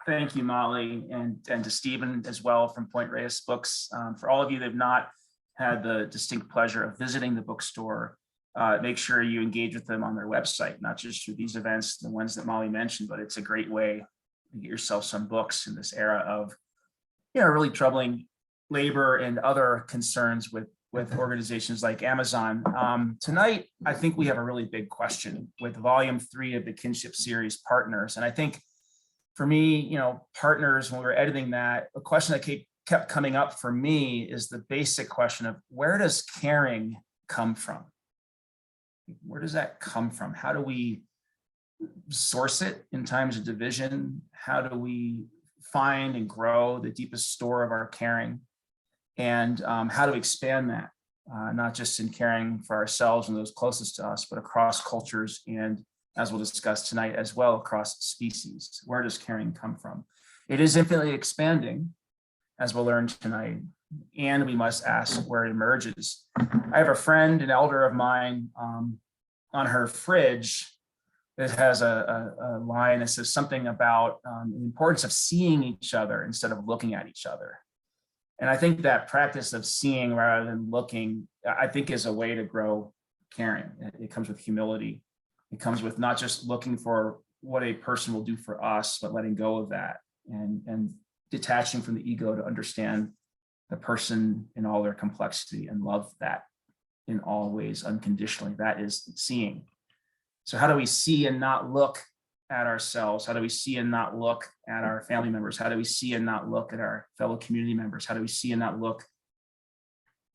Thank you, Molly, and to Stephen as well from Point Reyes Books. For all of you that have not had the distinct pleasure of visiting the bookstore, make sure you engage with them on their website, not just through these events, the ones that Molly mentioned, but it's a great way to get yourself some books in this era of, really troubling labor and other concerns with organizations like Amazon. Tonight, I think we have a really big question with volume 3 of the Kinship series, Partners. And I think for me, partners, when we were editing that, a question that kept coming up for me is the basic question of where does caring come from? Where does that come from? How do we source it in times of division? How do we find and grow the deepest store of our caring? And how do we expand that, not just in caring for ourselves and those closest to us, but across cultures and, as we'll discuss tonight, as well across species? Where does caring come from? It is infinitely expanding, as we'll learn tonight, and we must ask where it emerges. I have a friend, an elder of mine, on her fridge that has a line that says something about the importance of seeing each other instead of looking at each other. And I think that practice of seeing rather than looking, I think, is a way to grow caring. It comes with humility. It comes with not just looking for what a person will do for us, but letting go of that and detaching from the ego to understand the person in all their complexity and love that in all ways unconditionally. That is seeing. So how do we see and not look at ourselves? How do we see and not look at our family members? How do we see and not look at our fellow community members? How do we see and not look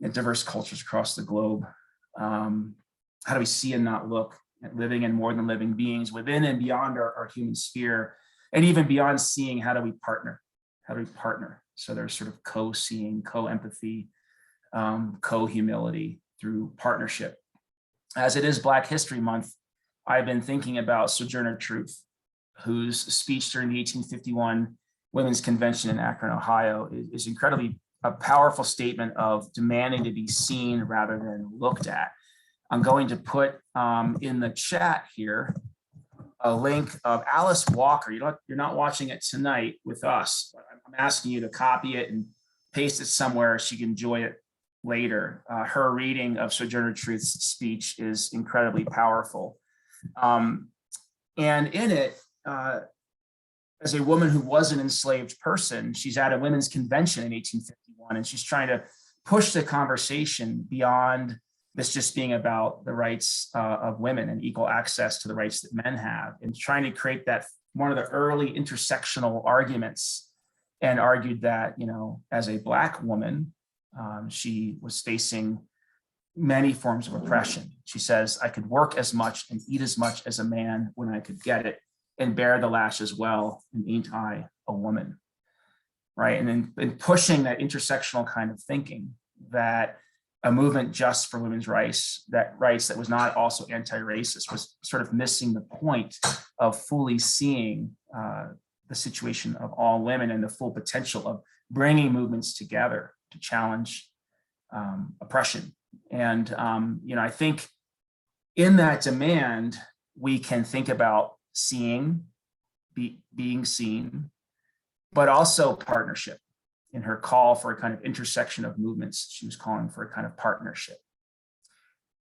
at diverse cultures across the globe? How do we see and not look at living and more than living beings within and beyond our human sphere? And even beyond seeing, how do we partner? How do we partner? So there's sort of co-seeing, co-empathy, co-humility through partnership. As it is Black History Month, I've been thinking about Sojourner Truth, whose speech during the 1851 Women's Convention in Akron, Ohio, is incredibly a powerful statement of demanding to be seen rather than looked at. I'm going to put in the chat here a link of Alice Walker. You're not watching it tonight with us, but I'm asking you to copy it and paste it somewhere so you can enjoy it later. Her reading of Sojourner Truth's speech is incredibly powerful. And in it, as a woman who was an enslaved person, she's at a women's convention in 1851, and she's trying to push the conversation beyond this just being about the rights of women and equal access to the rights that men have, and trying to create that one of the early intersectional arguments, and argued that, as a Black woman, she was facing many forms of oppression. She says, I could work as much and eat as much as a man when I could get it, and bear the lash as well, and ain't I a woman, right? And in pushing that intersectional kind of thinking, that a movement just for women's rights that was not also anti-racist, was sort of missing the point of fully seeing the situation of all women and the full potential of bringing movements together to challenge oppression. And I think in that demand, we can think about seeing, being seen, but also partnership. In her call for a kind of intersection of movements, she was calling for a kind of partnership.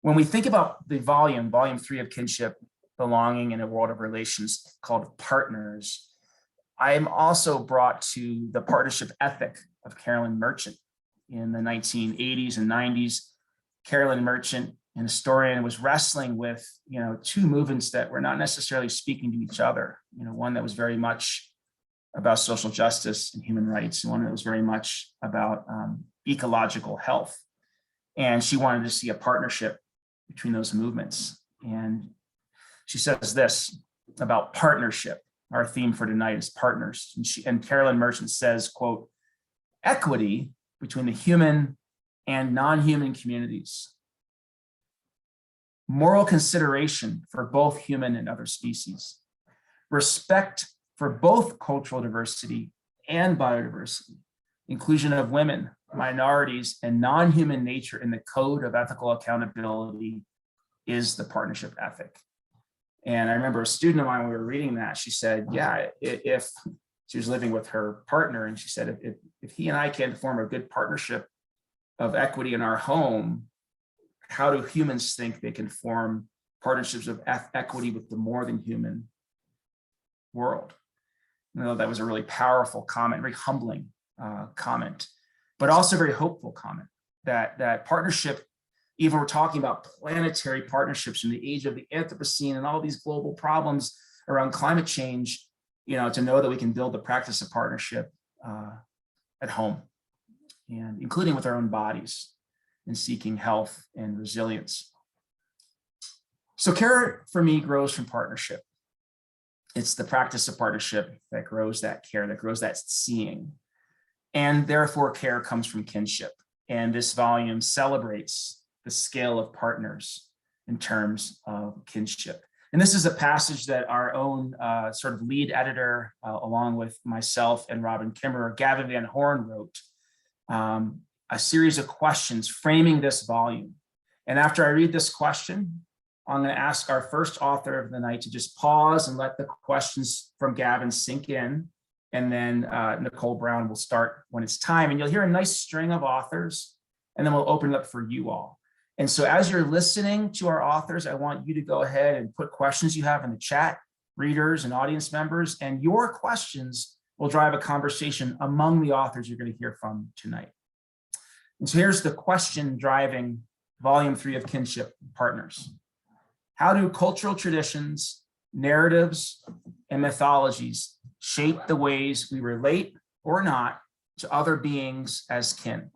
When we think about the volume 3 of Kinship, Belonging in a World of Relations, called Partners, I am also brought to the partnership ethic of Carolyn Merchant. In the 1980s and 90s, Carolyn Merchant, an historian, was wrestling with, two movements that were not necessarily speaking to each other. One that was very much about social justice and human rights, and one that was very much about ecological health. And she wanted to see a partnership between those movements. And she says this about partnership. Our theme for tonight is partners. And Carolyn Merchant says, quote, equity between the human and non-human communities, moral consideration for both human and other species, respect for both cultural diversity and biodiversity, inclusion of women, minorities, and non-human nature in the code of ethical accountability is the partnership ethic. And I remember a student of mine, when we were reading that, she said, yeah, if She was living with her partner, and she said, if he and I can't form a good partnership of equity in our home, how do humans think they can form partnerships of equity with the more than human world? You know, that was a really powerful comment, very humbling comment, but also very hopeful comment that partnership, even we're talking about planetary partnerships in the age of the Anthropocene and all these global problems around climate change, you know, to know that we can build the practice of partnership at home, and including with our own bodies in seeking health and resilience. So care for me grows from partnership. It's the practice of partnership that grows that care, that grows that seeing. And therefore care comes from kinship. And this volume celebrates the scale of partners in terms of kinship. And this is a passage that our own sort of lead editor, along with myself and Robin Kimmerer, Gavin Van Horn wrote a series of questions framing this volume. And after I read this question, I'm going to ask our first author of the night to just pause and let the questions from Gavin sink in. And then Nickole Brown will start when it's time. And you'll hear a nice string of authors, and then we'll open it up for you all. And so as you're listening to our authors, I want you to go ahead and put questions you have in the chat, readers and audience members, and your questions will drive a conversation among the authors you're going to hear from tonight. And so here's the question driving volume 3 of Kinship Partners. How do cultural traditions, narratives, and mythologies shape the ways we relate or not to other beings as kin?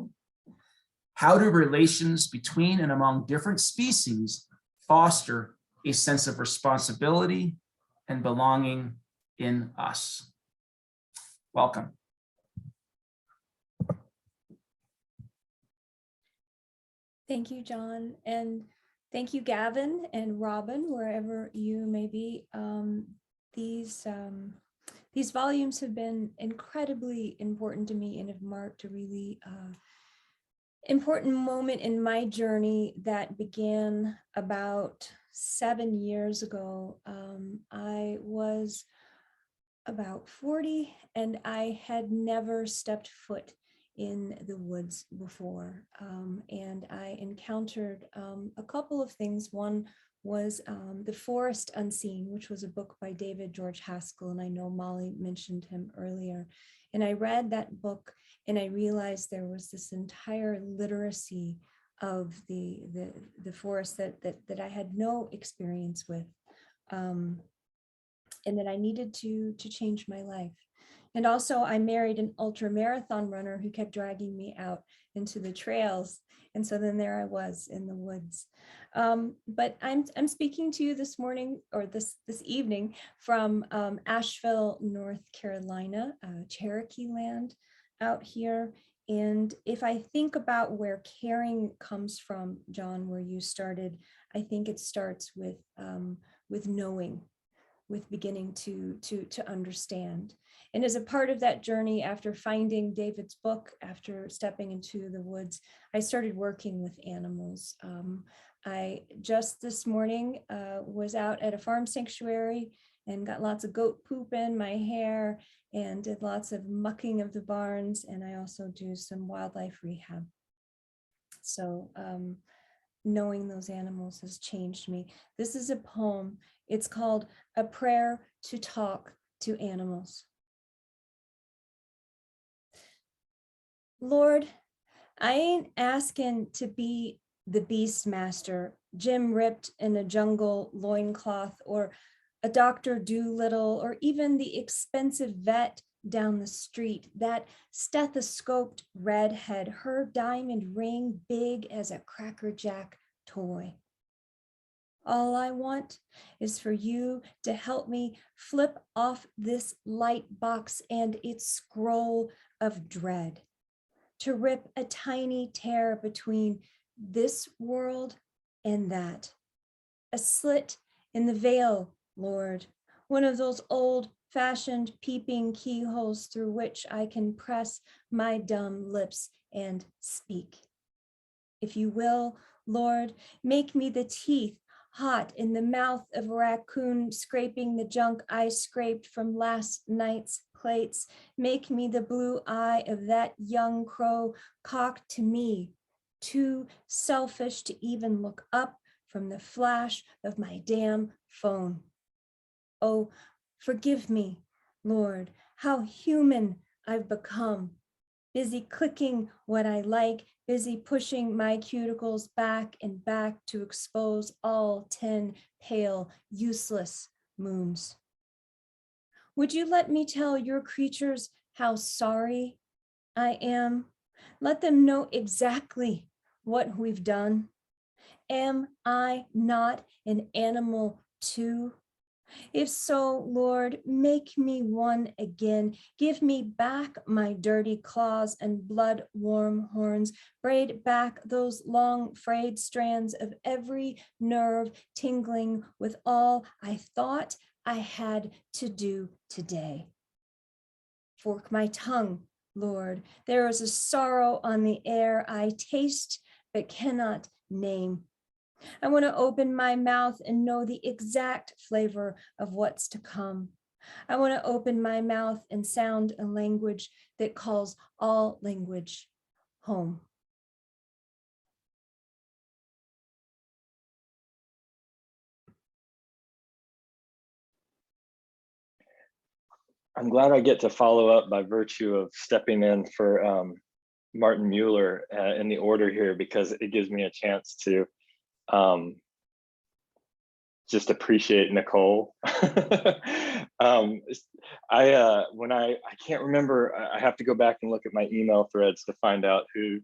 How do relations between and among different species foster a sense of responsibility and belonging in us? Welcome. Thank you, John, and thank you, Gavin and Robin, wherever you may be. These volumes have been incredibly important to me and have marked a really important moment in my journey that began about 7 years ago. I was about 40 and I had never stepped foot in the woods before. And I encountered a couple of things. One was The Forest Unseen, which was a book by David George Haskell. And I know Molly mentioned him earlier. And I read that book and I realized there was this entire literacy of the forest that I had no experience with. And that I needed to change my life. And also I married an ultra marathon runner who kept dragging me out into the trails. And so then there I was in the woods. But I'm speaking to you this morning or this evening from Asheville, North Carolina, Cherokee land out here. And if I think about where caring comes from, John, where you started, I think it starts with knowing, with beginning to understand. And as a part of that journey, after finding David's book, after stepping into the woods, I started working with animals. I just this morning was out at a farm sanctuary and got lots of goat poop in my hair and did lots of mucking of the barns. And I also do some wildlife rehab. So knowing those animals has changed me. This is a poem. It's called A Prayer to Talk to Animals. Lord, I ain't asking to be the beast master, Jim ripped in a jungle loincloth, or a Dr. Doolittle, or even the expensive vet down the street, that stethoscoped redhead, her diamond ring big as a Cracker Jack toy. All I want is for you to help me flip off this light box and its scroll of dread, to rip a tiny tear between this world and that, a slit in the veil, Lord, one of those old-fashioned peeping keyholes through which I can press my dumb lips and speak. If you will, Lord, make me the teeth hot in the mouth of a raccoon, scraping the junk I scraped from last night's plates. Make me the blue eye of that young crow cocked to me, too selfish to even look up from the flash of my damn phone. Oh, forgive me, Lord, how human I've become. Busy clicking what I like, busy pushing my cuticles back and back to expose all 10 pale, useless moons. Would you let me tell your creatures how sorry I am? Let them know exactly what we've done. Am I not an animal too? If so, Lord, make me one again. Give me back my dirty claws and blood-warm horns. Braid back those long frayed strands of every nerve tingling with all I thought I had to do today. Fork my tongue, Lord. There is a sorrow on the air I taste but cannot name. I want to open my mouth and know the exact flavor of what's to come. I want to open my mouth and sound a language that calls all language home. I'm glad I get to follow up by virtue of stepping in for Martin Mueller in the order here, because it gives me a chance to just appreciate Nickole. I can't remember, I have to go back and look at my email threads to find out who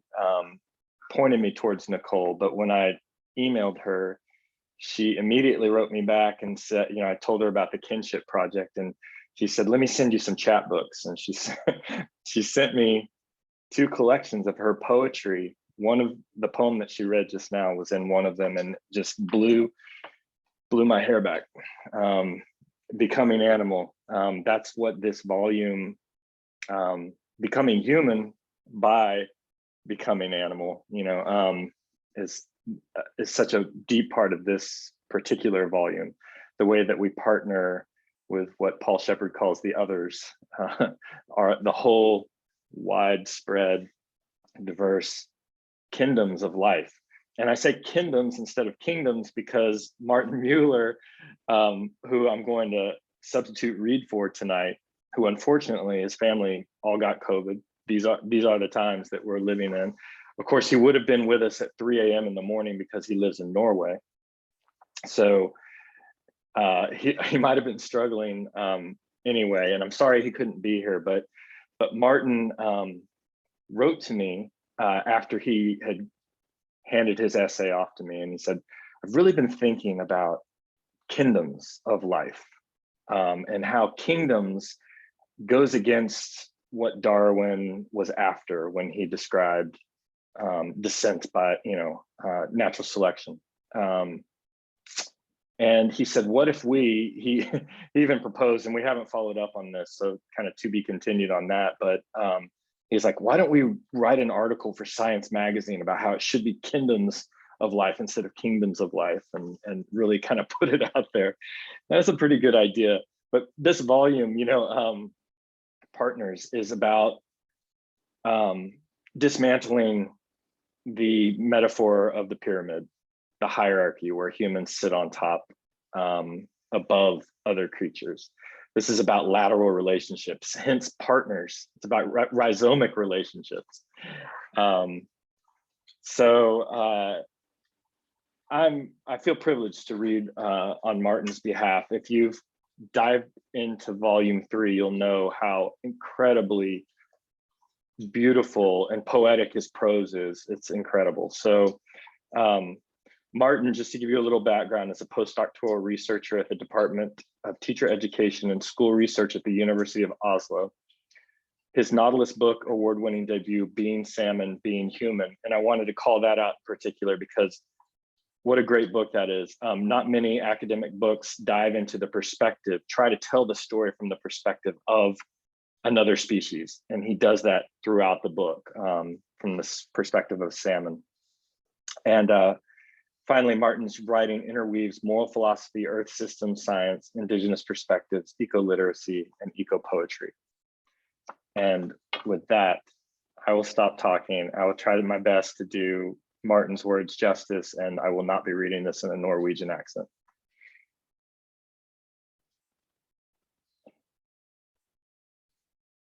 pointed me towards Nickole, but when I emailed her, she immediately wrote me back and said, I told her about the Kinship project, and she said, let me send you some chapbooks. And she sent me 2 collections of her poetry. One of the poem that she read just now was in one of them, and just blew my hair back. Becoming Animal. That's what this volume, Becoming Human by Becoming Animal, is such a deep part of this particular volume. The way that we partner with what Paul Shepard calls the others, are the whole widespread, diverse kingdoms of life. And I say kingdoms instead of kingdoms because Martin Mueller, who I'm going to substitute read for tonight, who unfortunately his family all got COVID. These are the times that we're living in. Of course, he would have been with us at 3 a.m. in the morning because he lives in Norway. So he might have been struggling anyway, and I'm sorry he couldn't be here, but Martin wrote to me after he had handed his essay off to me, and he said, I've really been thinking about kingdoms of life, and how kingdoms goes against what Darwin was after when he described descent by natural selection. And he said, what if he even proposed, and we haven't followed up on this, so kind of to be continued on that, but he's like, why don't we write an article for Science Magazine about how it should be kingdoms of life instead of kingdoms of life, and really kind of put it out there. That's a pretty good idea. But this volume, Partners, is about dismantling the metaphor of the pyramid, the hierarchy where humans sit on top above other creatures. This is about lateral relationships, hence partners. It's about rhizomic relationships. I feel privileged to read on Martin's behalf. If you've dived into volume 3, you'll know how incredibly beautiful and poetic his prose is. It's incredible. So Martin, just to give you a little background, is a postdoctoral researcher at the Department of Teacher Education and School Research at the University of Oslo. His Nautilus book award-winning debut, Being Salmon, Being Human. And I wanted to call that out in particular because what a great book that is. Not many academic books dive into the perspective, try to tell the story from the perspective of another species. And he does that throughout the book from the perspective of salmon. And Finally, Martin's writing interweaves moral philosophy, earth system science, indigenous perspectives, eco-literacy, and eco-poetry. And with that, I will stop talking. I will try my best to do Martin's words justice, and I will not be reading this in a Norwegian accent.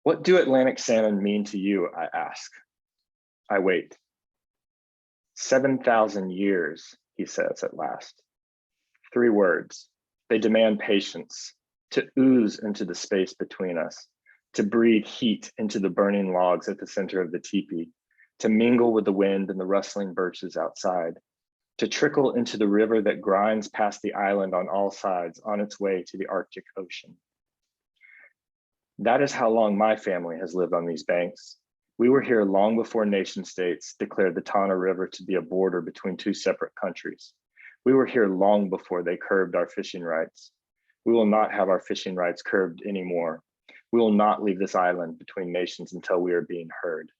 What do Atlantic salmon mean to you, I ask. I wait. 7,000 years, he says at last. 3 words. They demand patience, to ooze into the space between us, to breathe heat into the burning logs at the center of the teepee, to mingle with the wind and the rustling birches outside, to trickle into the river that grinds past the island on all sides on its way to the Arctic Ocean. That is how long my family has lived on these banks. We were here long before nation states declared the Tana River to be a border between 2 separate countries. We were here long before they curbed our fishing rights. We will not have our fishing rights curbed anymore. We will not leave this island between nations until we are being heard.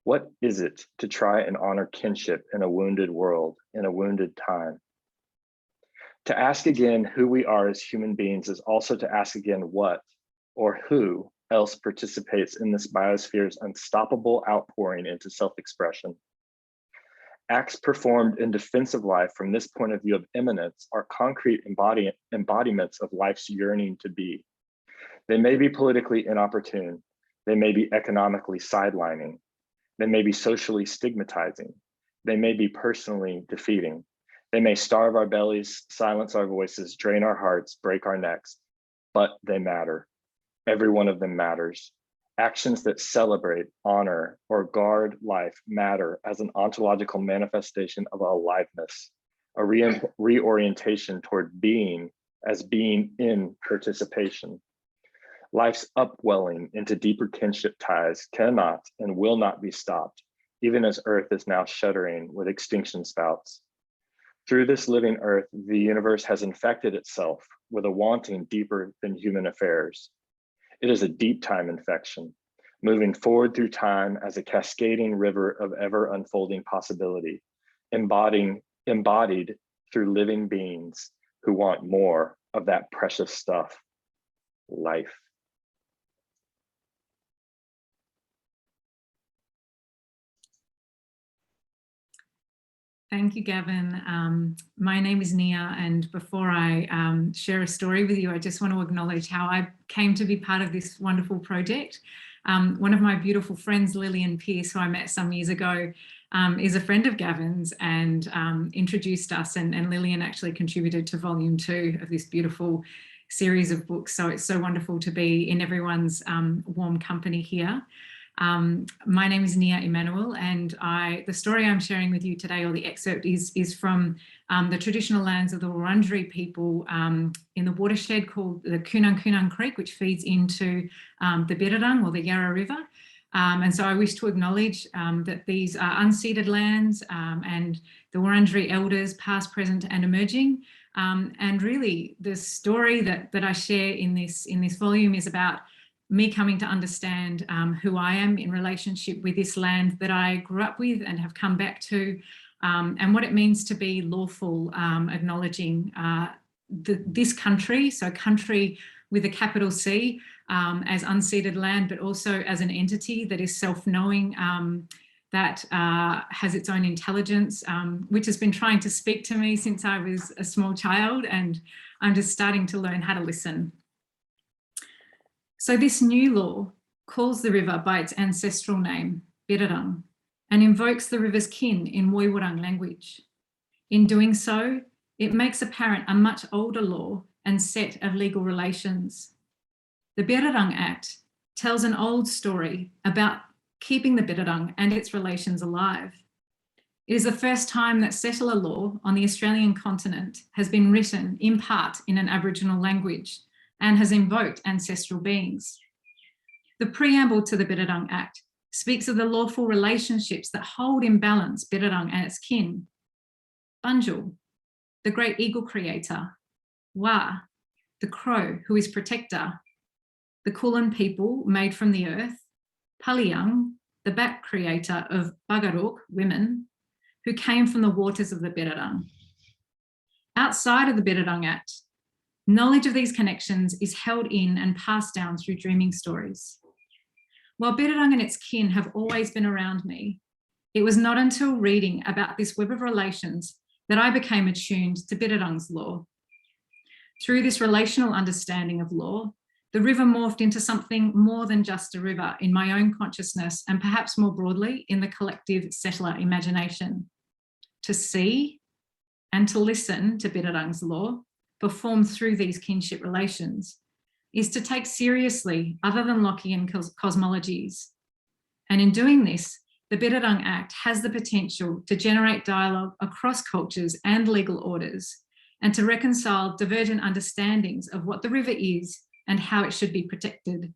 What is it to try and honor kinship in a wounded world, in a wounded time? To ask again who we are as human beings is also to ask again what or who else participates in this biosphere's unstoppable outpouring into self-expression. Acts performed in defense of life from this point of view of immanence are concrete embodiments of life's yearning to be. They may be politically inopportune. They may be economically sidelining. They may be socially stigmatizing. They may be personally defeating. They may starve our bellies, silence our voices, drain our hearts, break our necks, but they matter. Every one of them matters. Actions that celebrate, honor, or guard life matter as an ontological manifestation of aliveness, a reorientation toward being as being in participation. Life's upwelling into deeper kinship ties cannot and will not be stopped, even as Earth is now shuddering with extinction spouts. Through this living Earth, the universe has infected itself with a wanting deeper than human affairs. It is a deep time infection, moving forward through time as a cascading river of ever unfolding possibility, embodied through living beings who want more of that precious stuff, life. Thank you, Gavin. My name is Nia, and before I share a story with you, I just want to acknowledge how I came to be part of this wonderful project. One of my beautiful friends, Lillian Pearce, who I met some years ago, is a friend of Gavin's and introduced us, and Lillian actually contributed to volume 2 of this beautiful series of books. So it's so wonderful to be in everyone's warm company here. My name is Nia Emmanouil, and the story I'm sharing with you today, or the excerpt, is from the traditional lands of the Wurundjeri people in the watershed called the Kunung Creek, which feeds into the Birrarung or the Yarra River. And so I wish to acknowledge that these are unceded lands and the Wurundjeri elders, past, present, and emerging. And really, the story that I share in this volume is about me coming to understand who I am in relationship with this land that I grew up with and have come back to, and what it means to be lawful, acknowledging this country, so country with a capital C, as unceded land, but also as an entity that is self-knowing, that has its own intelligence, which has been trying to speak to me since I was a small child, and I'm just starting to learn how to listen. So this new law calls the river by its ancestral name, Birrarung, and invokes the river's kin in Woiwurrung language. In doing so, it makes apparent a much older law and set of legal relations. The Birrarung Act tells an old story about keeping the Birrarung and its relations alive. It is the first time that settler law on the Australian continent has been written in part in an Aboriginal language and has invoked ancestral beings. The preamble to the Birrarung Act speaks of the lawful relationships that hold in balance Birrarung and its kin. Bunjil, the great eagle creator. Wa, the crow who is protector. The Kulin people made from the earth. Paliyang, the bat creator of Bagaruk, women. who came from the waters of the Birrarung. Outside of the Birrarung Act, knowledge of these connections is held in and passed down through dreaming stories. While Birrarung and its kin have always been around me, it was not until reading about this web of relations that I became attuned to Birrarung's law. Through this relational understanding of law, the river morphed into something more than just a river in my own consciousness and perhaps more broadly in the collective settler imagination. To see and to listen to Birrarung's law, performed through these kinship relations, is to take seriously other than Lockean cosmologies. And in doing this, the Birrarung Act has the potential to generate dialogue across cultures and legal orders, and to reconcile divergent understandings of what the river is and how it should be protected.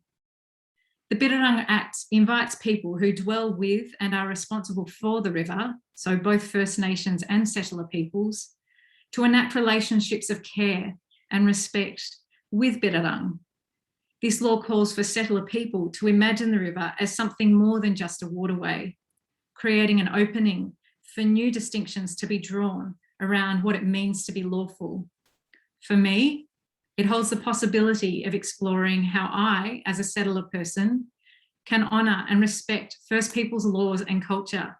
The Birrarung Act invites people who dwell with and are responsible for the river, so both First Nations and settler peoples, to enact relationships of care and respect with Birrarung. This law calls for settler people to imagine the river as something more than just a waterway, creating an opening for new distinctions to be drawn around what it means to be lawful. For me, it holds the possibility of exploring how I, as a settler person, can honour and respect First Peoples laws and culture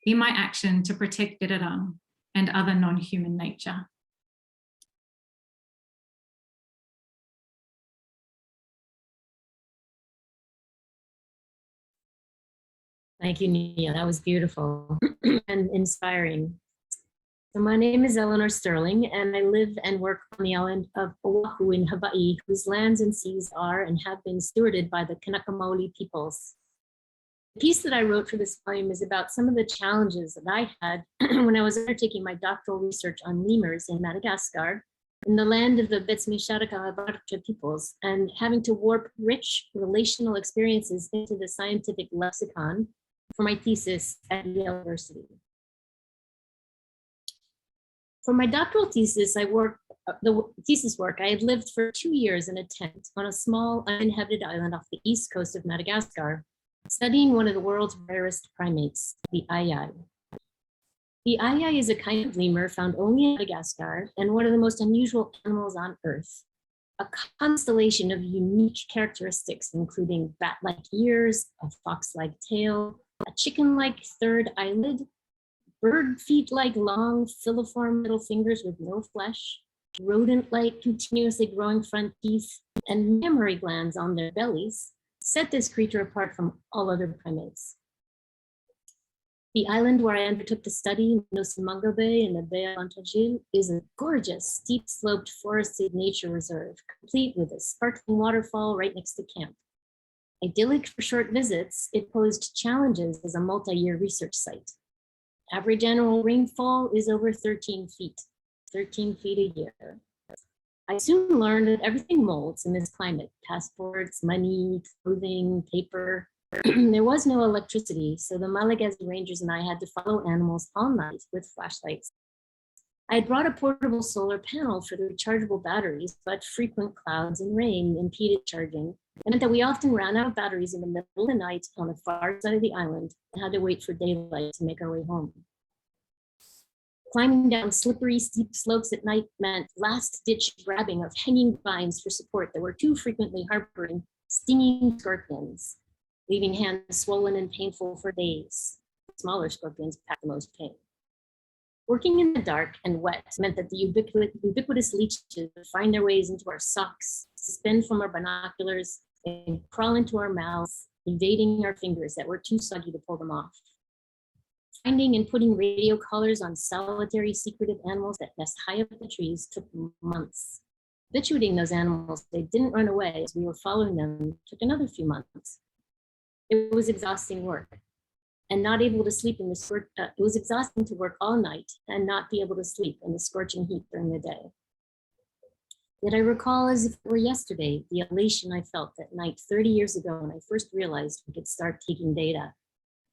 in my action to protect Birrarung and other non-human nature. Thank you, Nia. That was beautiful and inspiring. So my name is Eleanor Sterling, and I live and work on the island of Oahu in Hawaii, whose lands and seas are and have been stewarded by the Kanaka peoples. The piece that I wrote for this volume is about some of the challenges that I had when I was undertaking my doctoral research on lemurs in Madagascar, in the land of the Betsmisharaka peoples, and having to warp rich relational experiences into the scientific lexicon for my thesis at Yale University. For my doctoral thesis, I had lived for 2 years in a tent on a small uninhabited island off the east coast of Madagascar, studying one of the world's rarest primates, the aye. The aye is a kind of lemur found only in Madagascar and one of the most unusual animals on Earth. A constellation of unique characteristics, including bat-like ears, a fox-like tail, a chicken-like third eyelid, bird feet-like long filiform middle fingers with no flesh, rodent-like continuously growing front teeth, and mammary glands on their bellies, set this creature apart from all other primates. The island where I undertook the study, Nosimongo Bay in the Bay of Antagil, is a gorgeous, steep-sloped forested nature reserve, complete with a sparkling waterfall right next to camp. Idyllic for short visits, it posed challenges as a multi-year research site. Average annual rainfall is over 13 feet a year. I soon learned that everything molds in this climate: passports, money, clothing, paper. There was no electricity, so the Malagasy rangers and I had to follow animals all night with flashlights. I had brought a portable solar panel for the rechargeable batteries, but frequent clouds and rain impeded charging. It meant that we often ran out of batteries in the middle of the night on the far side of the island and had to wait for daylight to make our way home. Climbing down slippery, steep slopes at night meant last-ditch grabbing of hanging vines for support that were too frequently harboring stinging scorpions, leaving hands swollen and painful for days. Smaller scorpions packed the most pain. Working in the dark and wet meant that the ubiquitous leeches would find their ways into our socks, suspend from our binoculars, and crawl into our mouths, evading our fingers that were too soggy to pull them off. Finding and putting radio collars on solitary, secretive animals that nest high up in the trees took months. Habituating those animals, they didn't run away as we were following them, took another few months. It was exhausting work. And not able to sleep in the it was exhausting to work all night and not be able to sleep in the scorching heat during the day. Yet I recall as if it were yesterday, the elation I felt that night 30 years ago when I first realized we could start taking data.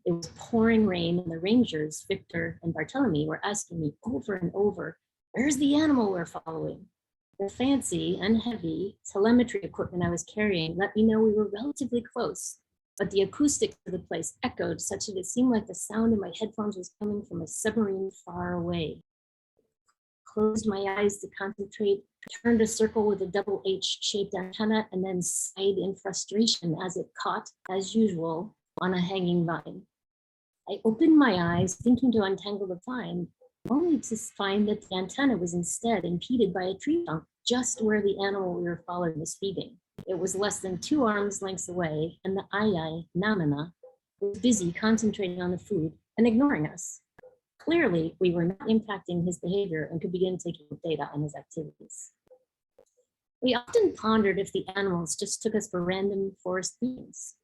It was pouring rain and the rangers, Victor and Bartholomew, were asking me over and over, where's the animal we're following? The fancy and heavy telemetry equipment I was carrying let me know we were relatively close, but the acoustics of the place echoed such that it seemed like the sound in my headphones was coming from a submarine far away. Closed my eyes to concentrate, turned a circle with a double H-shaped antenna, and then sighed in frustration as it caught, as usual, on a hanging vine. I opened my eyes, thinking to untangle the vine, only to find that the antenna was instead impeded by a tree trunk just where the animal we were following was feeding. It was less than 2 arms lengths away, and the ayai, Namana, was busy concentrating on the food and ignoring us. Clearly, we were not impacting his behavior and could begin taking data on his activities. We often pondered if the animals just took us for random forest beings.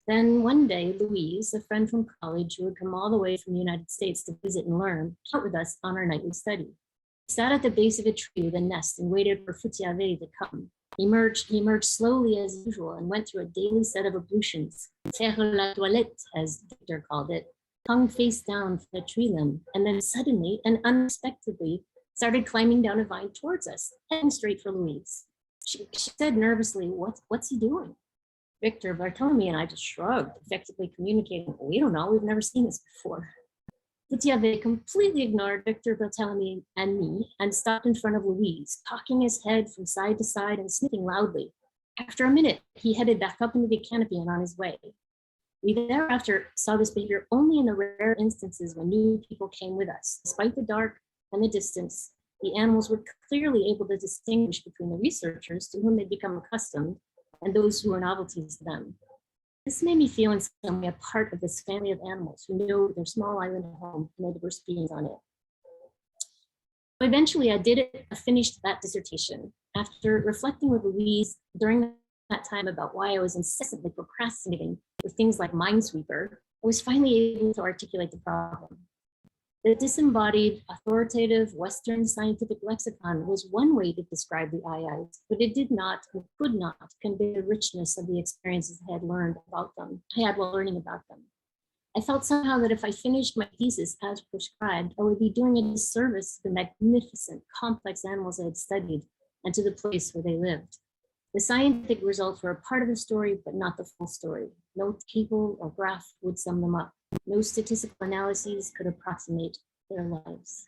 Then one day, Louise, a friend from college who had come all the way from the United States to visit and learn, came with us on our nightly study. We sat at the base of a tree with a nest and waited for Futiave to come. He emerged slowly as usual and went through a daily set of ablutions, faire la toilette, as Victor called it, hung face down from a tree limb, and then suddenly and unexpectedly started climbing down a vine towards us, heading straight for Louise. She said nervously, what's he doing? Victor, Bartolome, and I just shrugged, effectively communicating, we don't know, we've never seen this before. Futiave completely ignored Victor, Bartolome, and me and stopped in front of Louise, cocking his head from side to side and sniffing loudly. After a minute, he headed back up into the canopy and on his way. We thereafter saw this behavior only in the rare instances when new people came with us. Despite the dark and the distance, the animals were clearly able to distinguish between the researchers to whom they'd become accustomed and those who were novelties to them. This made me feel in some way a part of this family of animals who know their small island home and the diverse beings on it. Eventually, I finished that dissertation. After reflecting with Louise during that time about why I was incessantly procrastinating with things like Minesweeper, I was finally able to articulate the problem. The disembodied, authoritative Western scientific lexicon was one way to describe the ayais, but it did not and could not convey the richness of the experiences I had learned about them, while learning about them. I felt somehow that if I finished my thesis as prescribed, I would be doing a disservice to the magnificent, complex animals I had studied and to the place where they lived. The scientific results were a part of the story, but not the full story. No table or graph would sum them up. No statistical analyses could approximate their lives.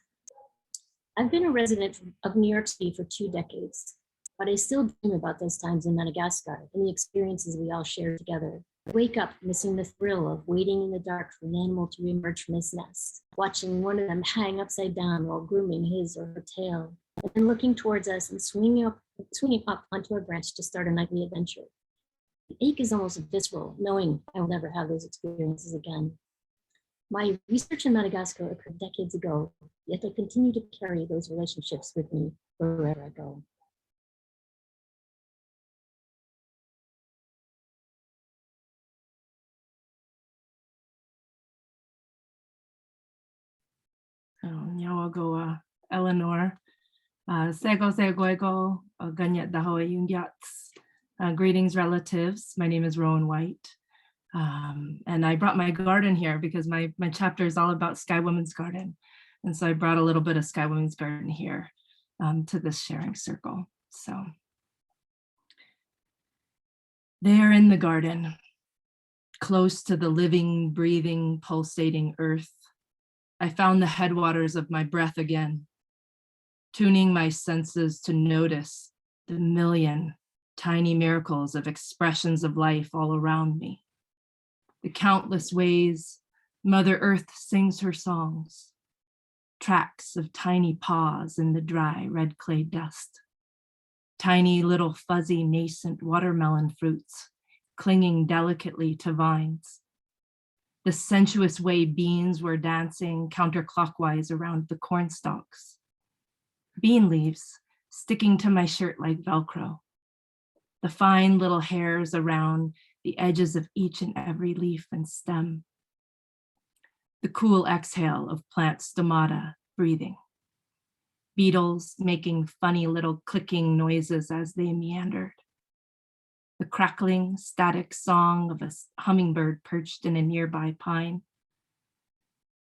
I've been a resident of New York City for 2 decades, but I still dream about those times in Madagascar and the experiences we all shared together. I wake up missing the thrill of waiting in the dark for an animal to reemerge from his nest, watching one of them hang upside down while grooming his or her tail, and then looking towards us and swinging up onto a branch to start a nightly adventure. The ache is almost visceral, knowing I will never have those experiences again. My research in Madagascar occurred decades ago, yet I continue to carry those relationships with me wherever I go. Nyawagoa, Eleanor, Sego Seguego, Ganyet Dahoe Yungyats. Greetings, relatives. My name is Rowen White. And I brought my garden here because my chapter is all about Sky Women's Garden. And so I brought a little bit of Sky Women's Garden here to this sharing circle. So there in the garden, close to the living, breathing, pulsating earth, I found the headwaters of my breath again, tuning my senses to notice the million tiny miracles of expressions of life all around me. The countless ways Mother Earth sings her songs, tracks of tiny paws in the dry red clay dust, tiny little fuzzy nascent watermelon fruits clinging delicately to vines, the sensuous way beans were dancing counterclockwise around the corn stalks, bean leaves sticking to my shirt like Velcro, the fine little hairs around the edges of each and every leaf and stem, the cool exhale of plant stomata breathing, beetles making funny little clicking noises as they meandered, the crackling, static song of a hummingbird perched in a nearby pine.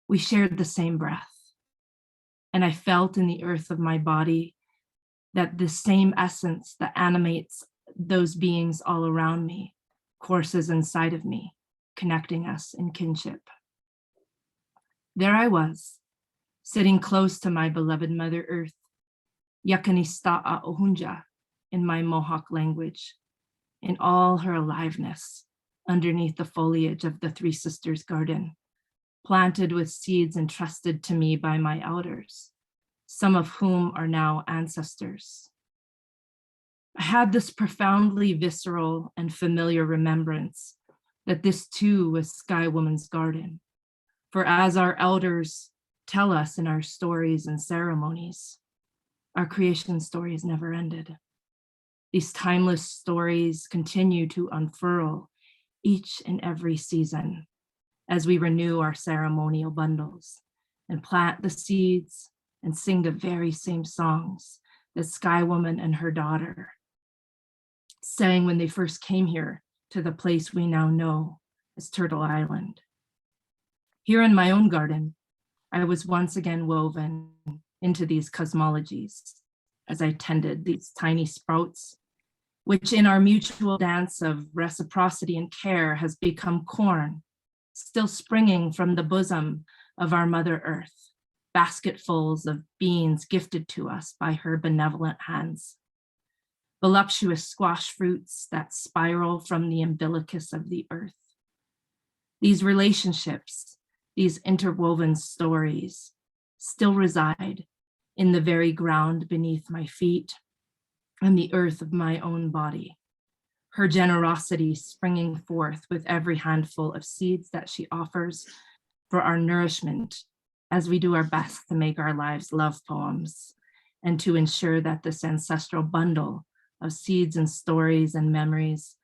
We shared the same breath, and I felt in the earth of my body that the same essence that animates those beings all around me courses inside of me, connecting us in kinship. There I was, sitting close to my beloved Mother Earth, Yakanista'a Ohunja in my Mohawk language, in all her aliveness, underneath the foliage of the Three Sisters garden, planted with seeds entrusted to me by my elders, some of whom are now ancestors. I had this profoundly visceral and familiar remembrance that this too was Sky Woman's garden. For as our elders tell us in our stories and ceremonies, our creation stories never ended. These timeless stories continue to unfurl each and every season as we renew our ceremonial bundles and plant the seeds and sing the very same songs that Sky Woman and her daughter sang when they first came here to the place we now know as Turtle Island. Here in my own garden, I was once again woven into these cosmologies as I tended these tiny sprouts, which in our mutual dance of reciprocity and care has become corn, still springing from the bosom of our Mother Earth, basketfuls of beans gifted to us by her benevolent hands. Voluptuous squash fruits that spiral from the umbilicus of the earth. These relationships, these interwoven stories, still reside in the very ground beneath my feet and the earth of my own body. Her generosity springing forth with every handful of seeds that she offers for our nourishment as we do our best to make our lives love poems and to ensure that this ancestral bundle of seeds and stories and memories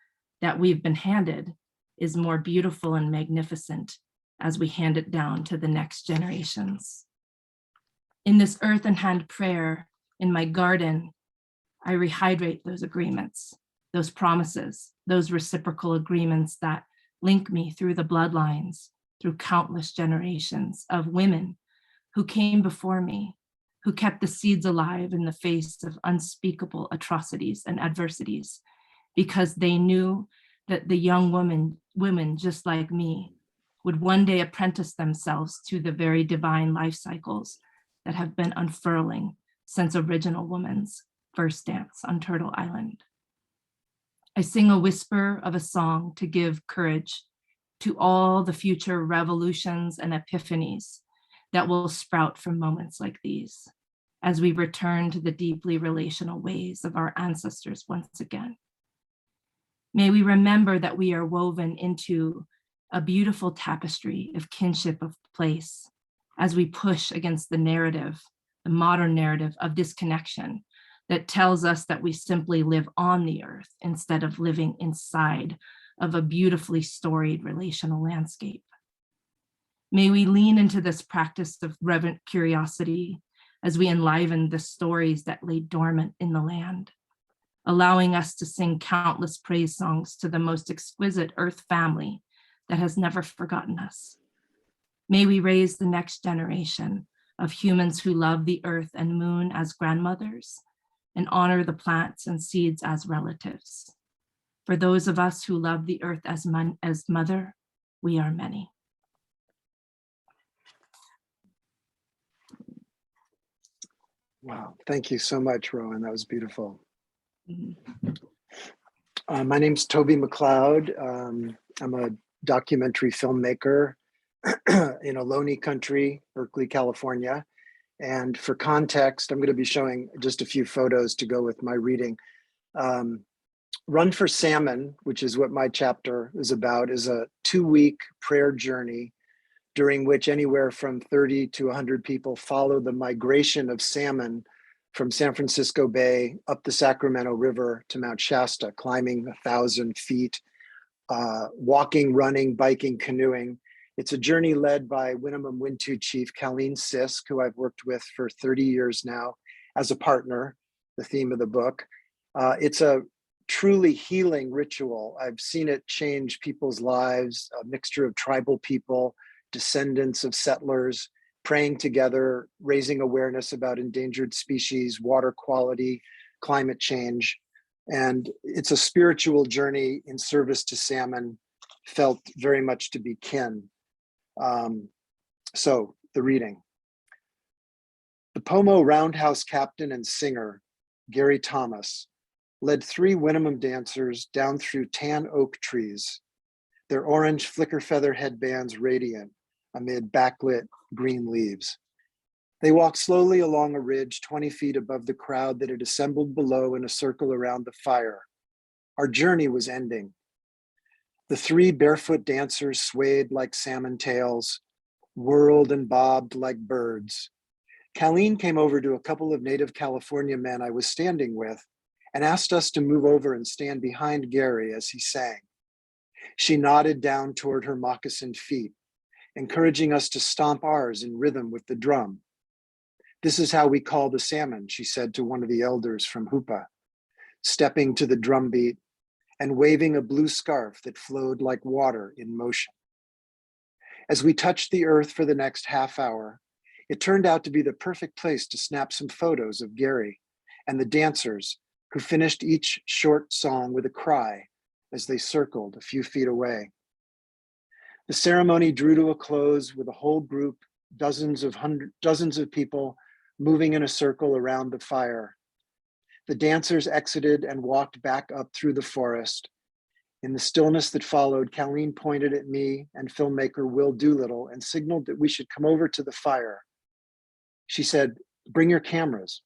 that we've been handed is more beautiful and magnificent as we hand it down to the next generations. In this earth and hand prayer in my garden, I rehydrate those agreements, those promises, those reciprocal agreements that link me through the bloodlines, through countless generations of women who came before me, who kept the seeds alive in the face of unspeakable atrocities and adversities, because they knew that the young women just like me would one day apprentice themselves to the very divine life cycles that have been unfurling since original woman's first dance on Turtle Island. I sing a whisper of a song to give courage to all the future revolutions and epiphanies that will sprout from moments like these as we return to the deeply relational ways of our ancestors once again. May we remember that we are woven into a beautiful tapestry of kinship of place as we push against the narrative, the modern narrative of disconnection that tells us that we simply live on the earth instead of living inside of a beautifully storied relational landscape. May we lean into this practice of reverent curiosity as we enliven the stories that lay dormant in the land, allowing us to sing countless praise songs to the most exquisite earth family that has never forgotten us. May we raise the next generation of humans who love the earth and moon as grandmothers and honor the plants and seeds as relatives. For those of us who love the earth as mother, we are many. Wow, thank you so much, Rowen. That was beautiful. Mhm. My name's Toby McLeod. I'm a documentary filmmaker in Ohlone country, Berkeley, California. And for context, I'm going to be showing just a few photos to go with my reading. Run for Salmon, which is what my chapter is about, is a 2-week prayer journey during which anywhere from 30 to 100 people follow the migration of salmon from San Francisco Bay up the Sacramento River to Mount Shasta, climbing 1,000 feet, walking, running, biking, canoeing. It's a journey led by Winnemem Wintu Chief Colleen Sisk, who I've worked with for 30 years now as a partner, the theme of the book. It's a truly healing ritual. I've seen it change people's lives, a mixture of tribal people, descendants of settlers, praying together, raising awareness about endangered species, water quality, climate change. And it's a spiritual journey in service to salmon, felt very much to be kin. So the reading. The Pomo roundhouse captain and singer, Gary Thomas, led 3 Winnemem dancers down through tan oak trees, their orange flicker feather headbands radiant amid backlit green leaves. They walked slowly along a ridge 20 feet above the crowd that had assembled below in a circle around the fire. Our journey was ending. The 3 barefoot dancers swayed like salmon tails, whirled and bobbed like birds. Colleen came over to a couple of native California men I was standing with and asked us to move over and stand behind Gary as he sang. She nodded down toward her moccasined feet, encouraging us to stomp ours in rhythm with the drum. This is how we call the salmon, she said to one of the elders from Hupa, stepping to the drum beat and waving a blue scarf that flowed like water in motion. As we touched the earth for the next half hour, it turned out to be the perfect place to snap some photos of Gary and the dancers who finished each short song with a cry as they circled a few feet away. The ceremony drew to a close with a whole group, dozens of people moving in a circle around the fire. The dancers exited and walked back up through the forest. In the stillness that followed, Colleen pointed at me and filmmaker Will Doolittle and signaled that we should come over to the fire. She said, "Bring your cameras."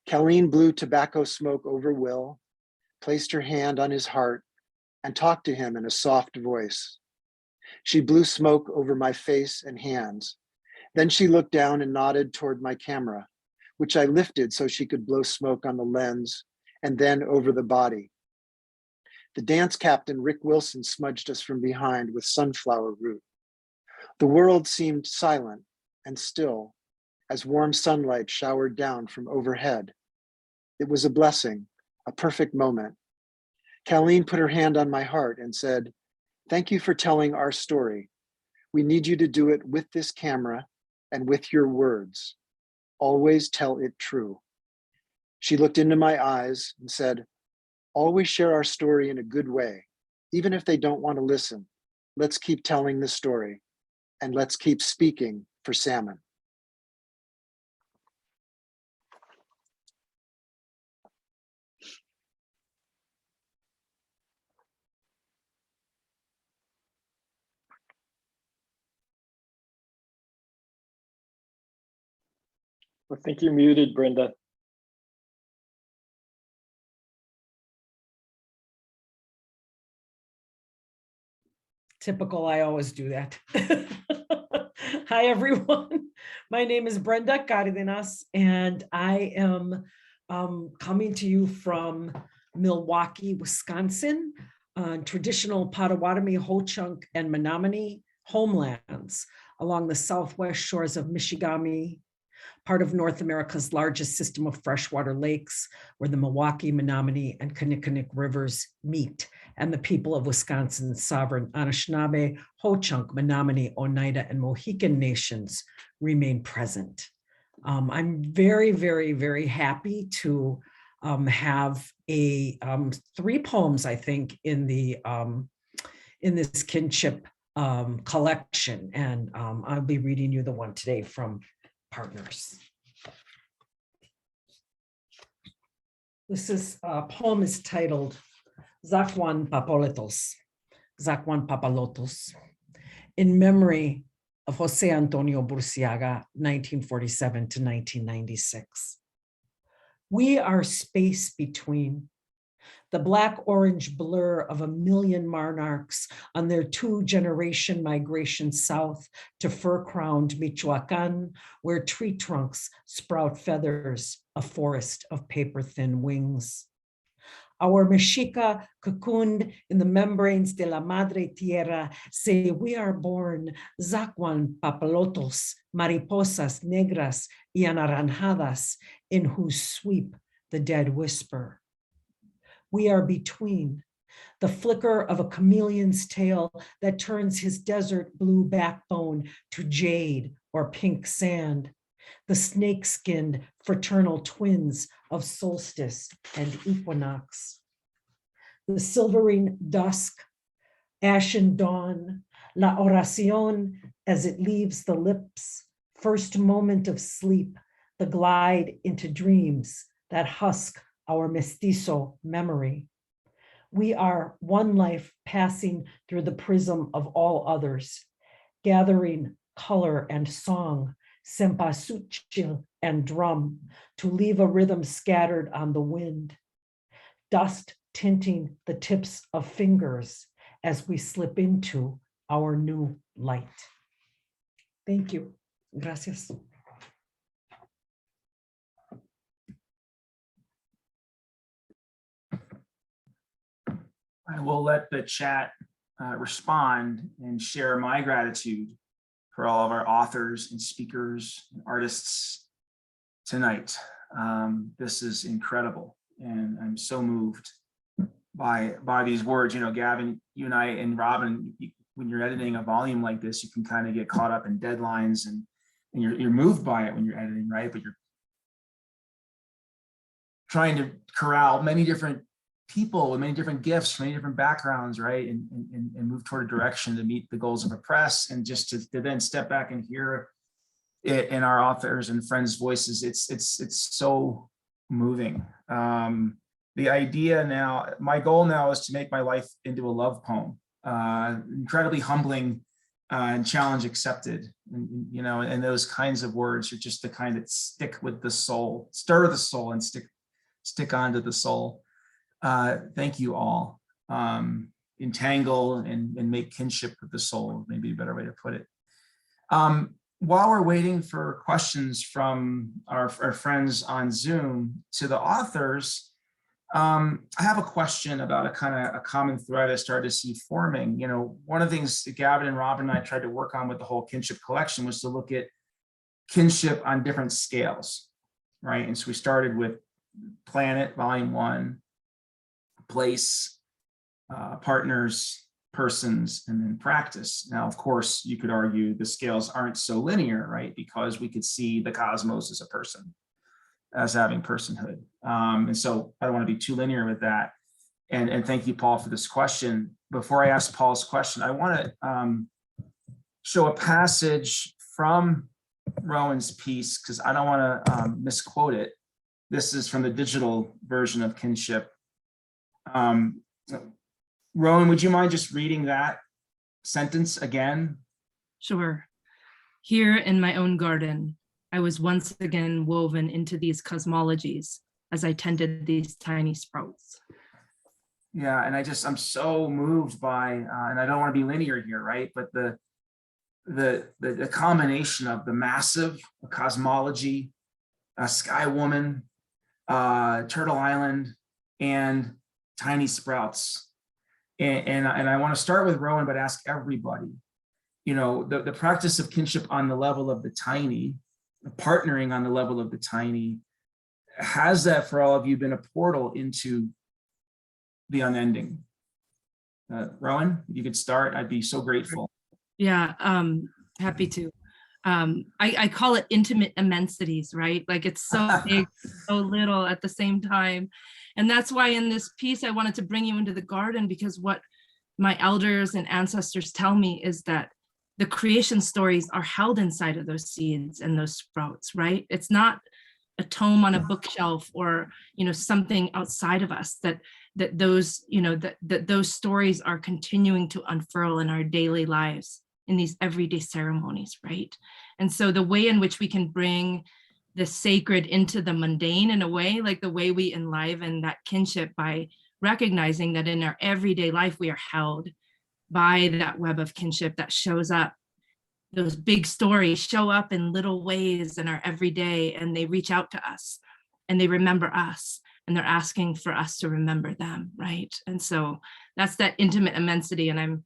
Colleen blew tobacco smoke over Will, placed her hand on his heart, and talked to him in a soft voice. She blew smoke over my face and hands. Then she looked down and nodded toward my camera, which I lifted so she could blow smoke on the lens and then over the body. The dance captain, Rick Wilson, smudged us from behind with sunflower root. The world seemed silent and still as warm sunlight showered down from overhead. It was a blessing, a perfect moment. Colleen put her hand on my heart and said, "Thank you for telling our story. We need you to do it with this camera and with your words. Always tell it true." She looked into my eyes and said, "Always share our story in a good way. Even if they don't want to listen, let's keep telling the story and let's keep speaking for salmon." I think you're muted, Brenda. Typical, I always do that. Hi, everyone. My name is Brenda Cárdenas, and I am coming to you from Milwaukee, Wisconsin, traditional Potawatomi, Ho-Chunk, and Menominee homelands along the southwest shores of Michigami, part of North America's largest system of freshwater lakes, where the Milwaukee, Menominee, and Kinnickinnic rivers meet, and the people of Wisconsin's sovereign Anishinaabe, Ho-Chunk, Menominee, Oneida, and Mohican nations remain present. I'm very, very, very happy to have 3 poems, I think, in this kinship collection, and I'll be reading you the one today from Partners. This poem is titled Zakwan Papalotos, Zakwan Papalotos, in memory of Jose Antonio Burciaga, 1947 to 1996. We are space between the black-orange blur of a million monarchs on their 2-generation migration south to fur-crowned Michoacan, where tree trunks sprout feathers, a forest of paper-thin wings. Our Mexica cocooned in the membranes de la madre tierra say we are born Zakwan papalotos, mariposas negras y anaranjadas, in whose sweep the dead whisper. We are between the flicker of a chameleon's tail that turns his desert blue backbone to jade or pink sand, the snake-skinned fraternal twins of solstice and equinox. The silvering dusk ashen dawn, la oración as it leaves the lips, first moment of sleep, the glide into dreams that husk our mestizo memory. We are one life passing through the prism of all others, gathering color and song, cempasúchil and drum, to leave a rhythm scattered on the wind, dust tinting the tips of fingers as we slip into our new light. Thank you. Gracias. I will let the chat respond and share my gratitude for all of our authors and speakers and artists tonight. This is incredible, and I'm so moved by these words. You know, Gavin, you and I and Robin, when you're editing a volume like this, you can kind of get caught up in deadlines, and you're moved by it when you're editing, right? But you're trying to corral many different people with many different gifts, many different backgrounds, right? And move toward a direction to meet the goals of a press, and just to then step back and hear it in our authors and friends' voices. It's so moving. The idea now, my goal now is to make my life into a love poem, incredibly humbling and challenge accepted. And, you know, and those kinds of words are just the kind that stick with the soul, stir the soul and stick onto the soul. Thank you all. Entangle and make kinship with the soul, maybe a better way to put it. While we're waiting for questions from our friends on Zoom to the authors, I have a question about a common thread I started to see forming. You know, one of the things that Gavin and Robin and I tried to work on with the whole kinship collection was to look at kinship on different scales, right? And so we started with planet, volume 1, place, partners, persons, and then practice. Now, of course, you could argue the scales aren't so linear, right? Because we could see the cosmos as a person, as having personhood. And so I don't want to be too linear with that. And thank you, Paul, for this question. Before I ask Paul's question, I want to show a passage from Rowen's piece, because I don't want to misquote it. This is from the digital version of Kinship. Rowen, would you mind just reading that sentence again? Sure. Here in my own garden, I was once again woven into these cosmologies as I tended these tiny sprouts. Yeah, and I'm so moved by, and I don't want to be linear here, right? But the combination of the massive cosmology, Sky Woman, Turtle Island, and tiny sprouts. And I want to start with Rowen, but ask everybody, you know, the practice of kinship on the level of the tiny, partnering on the level of the tiny, has that for all of you been a portal into the unending? Rowen, if you could start, I'd be so grateful. Yeah, happy to. I call it intimate immensities, right? Like it's so big, so little at the same time. And that's why in this piece, I wanted to bring you into the garden, because what my elders and ancestors tell me is that the creation stories are held inside of those seeds and those sprouts, right? It's not a tome on a bookshelf or, you know, something outside of us, that those, you know, that those stories are continuing to unfurl in our daily lives, in these everyday ceremonies, right? And so the way in which we can bring the sacred into the mundane, in a way, like the way we enliven that kinship by recognizing that in our everyday life, we are held by that web of kinship that shows up. Those big stories show up in little ways in our everyday, and they reach out to us and they remember us, and they're asking for us to remember them, right? And so that's that intimate immensity. And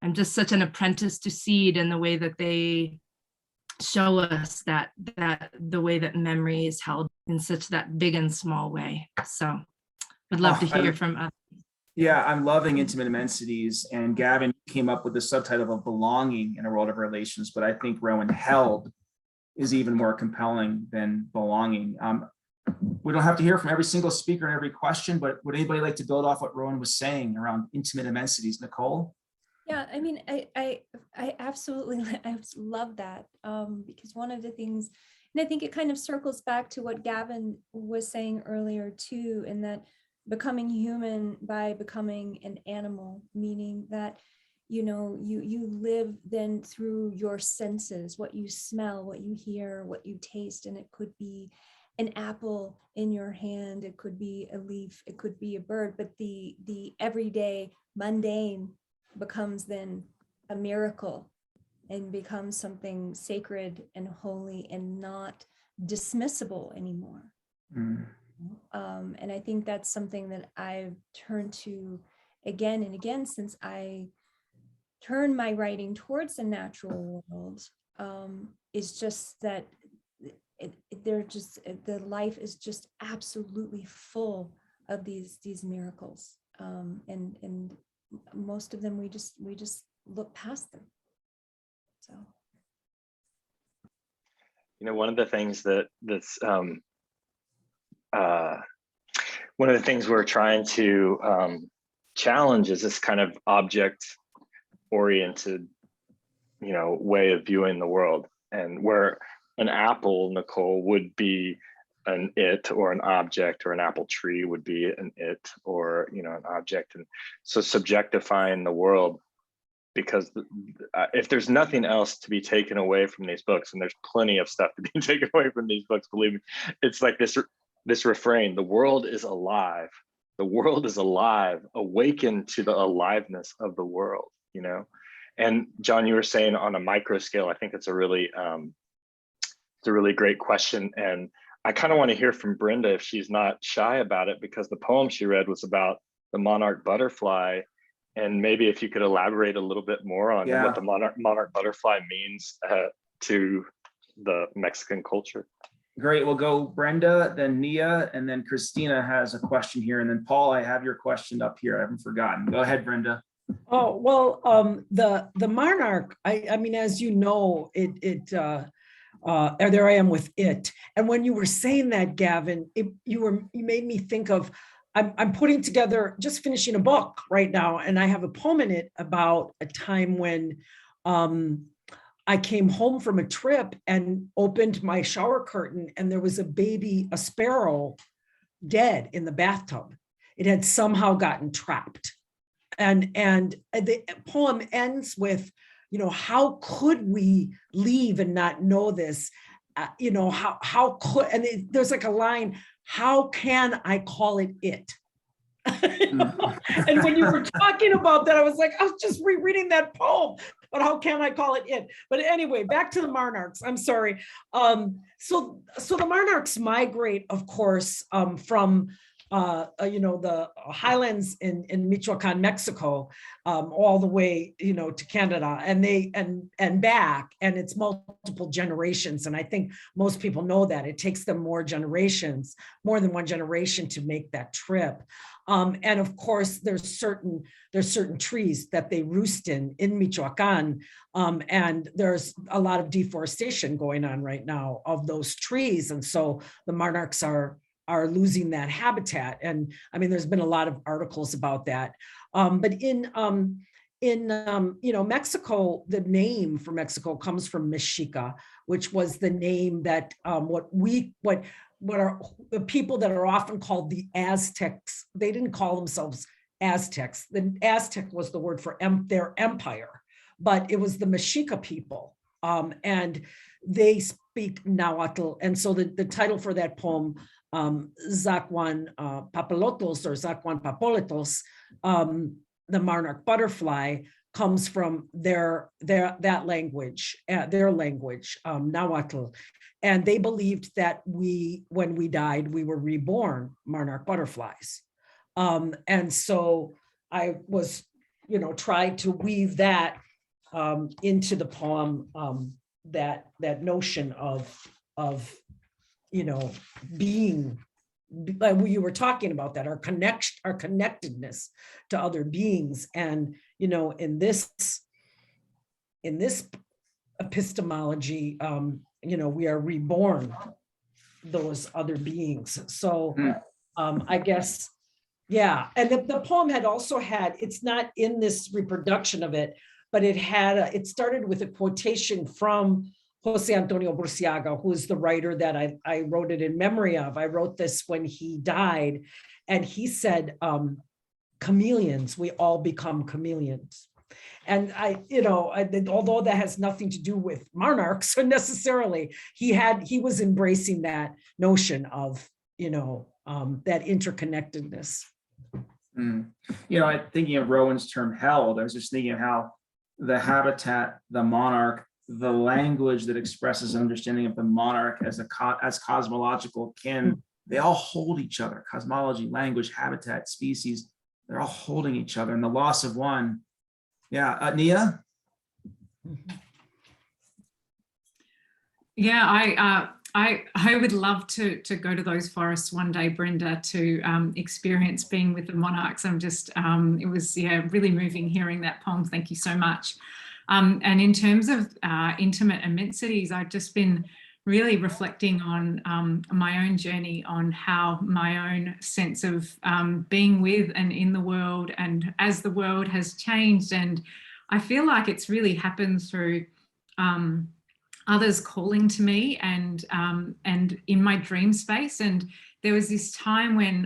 I'm just such an apprentice to seed in the way that they show us that the way that memory is held in such that big and small way. So would love to hear from others. Yeah, I'm loving intimate immensities, and Gavin came up with the subtitle of belonging in a world of relations, but I think Rowen held is even more compelling than belonging. We don't have to hear from every single speaker and every question, but would anybody like to build off what Rowen was saying around intimate immensities? Nickole? Yeah, I mean, I absolutely I love that, because one of the things, and I think it kind of circles back to what Gavin was saying earlier too, in that becoming human by becoming an animal, meaning that, you know, you live then through your senses, what you smell, what you hear, what you taste, and it could be an apple in your hand, it could be a leaf, it could be a bird, but the everyday mundane becomes then a miracle and becomes something sacred and holy and not dismissible anymore. Mm. And I think that's something that I've turned to again and again since I turned my writing towards the natural world, is just that the life is just absolutely full of these miracles, and most of them we just look past them. So, You know, one of the things one of the things we're trying to challenge is this kind of object oriented, you know, way of viewing the world, and where an apple, Nickole, would be an it, or an object, or an apple tree would be an it, or, you know, an object. And so subjectifying the world, because if there's nothing else to be taken away from these books, and there's plenty of stuff to be taken away from these books, believe me, it's like this refrain: the world is alive. The world is alive. Awaken to the aliveness of the world, you know? And John, you were saying on a micro scale, I think it's a really great question. And I kind of want to hear from Brenda, if she's not shy about it, because the poem she read was about the monarch butterfly. And maybe if you could elaborate a little bit more on what the monarch butterfly means to the Mexican culture. Great, we'll go Brenda, then Nia, and then Christina has a question here. And then Paul, I have your question up here. I haven't forgotten. Go ahead, Brenda. Oh, well, the monarch, I mean, as you know, there I am with it. And when you were saying that, Gavin, you made me think of, I'm putting together, just finishing a book right now, and I have a poem in it about a time when I came home from a trip and opened my shower curtain, and there was a sparrow dead in the bathtub. It had somehow gotten trapped. And the poem ends with, you know, how could we leave and not know this? You know, how could, and there's like a line, how can I call it it? You know? And when you were talking about that, I was just rereading that poem, but how can I call it it? But anyway, back to the monarchs, I'm sorry. So the monarchs migrate, of course, from you know, the highlands in Michoacan, Mexico, all the way, you know, to Canada, and back, and it's multiple generations. And I think most people know that it takes them more than one generation to make that trip. And of course, there's certain trees that they roost in Michoacan, and there's a lot of deforestation going on right now of those trees, and so the monarchs are losing that habitat. And I mean, there's been a lot of articles about that. But in you know, Mexico, the name for Mexico comes from Mexica, which was the name that what are the people that are often called the Aztecs. They didn't call themselves Aztecs. The Aztec was the word for their empire, but it was the Mexica people, and they speak Nahuatl. And so the title for that poem, Zacuan Papalotos, or Zacuan Papoletos, the monarch butterfly, comes from their language, Nahuatl. And they believed that when we died, we were reborn monarch butterflies. And so I was, you know, tried to weave that into the poem, that notion of, you know, being, like you were talking about, that our connectedness to other beings. And, you know, in this epistemology, you know, we are reborn those other beings. So I guess Yeah, and the poem had also had, it's not in this reproduction of it, but it started with a quotation from Jose Antonio Burciaga, who is the writer that I wrote it in memory of. I wrote this when he died, and he said, chameleons, we all become chameleons. And although that has nothing to do with monarchs necessarily, he was embracing that notion of, that interconnectedness. Thinking of Rowen's term held, I was just thinking of how the habitat, the monarch, the language that expresses an understanding of the monarch as cosmological kin, they all hold each other. Cosmology, language, habitat, species, they're all holding each other. And the loss of one, Nia? Yeah, I would love to go to those forests one day, Brenda, to experience being with the monarchs. I'm just, it was really moving hearing that poem. Thank you so much. And in terms of intimate immensities, I've just been really reflecting on my own journey, on how my own sense of being with and in the world, and as the world has changed, and I feel like it's really happened through others calling to me and in my dream space. And there was this time when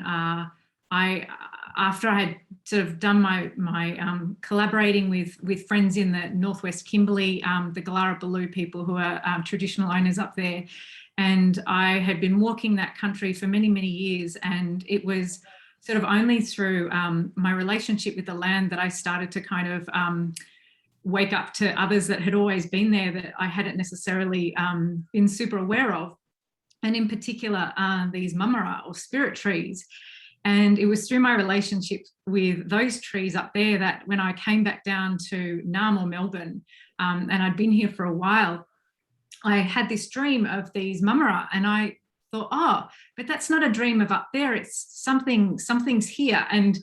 after I had sort of done my collaborating with friends in the Northwest Kimberley, the Galara Baloo people who are traditional owners up there, and I had been walking that country for many, many years, and it was sort of only through my relationship with the land that I started to kind of wake up to others that had always been there that I hadn't necessarily been super aware of. And in particular, these mamara or spirit trees. And it was through my relationship with those trees up there that when I came back down to Naarm or Melbourne, and I'd been here for a while, I had this dream of these mamara, and I thought, oh, but that's not a dream of up there, it's something's here. And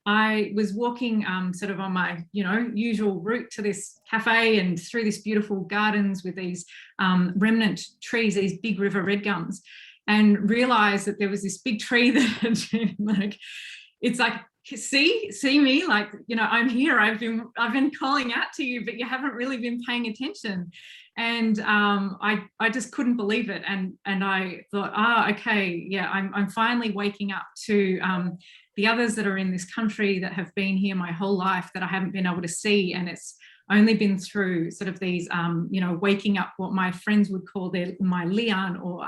I was walking sort of on my, usual route to this cafe and through this beautiful gardens with these remnant trees, these big river red gums, and realized that there was this big tree that like, it's like, see me, like, I'm here. I've been calling out to you, but you haven't really been paying attention. And I just couldn't believe it. And I thought, okay, yeah, I'm finally waking up to the others that are in this country that have been here my whole life that I haven't been able to see. And it's only been through sort of these, waking up what my friends would call my lian, or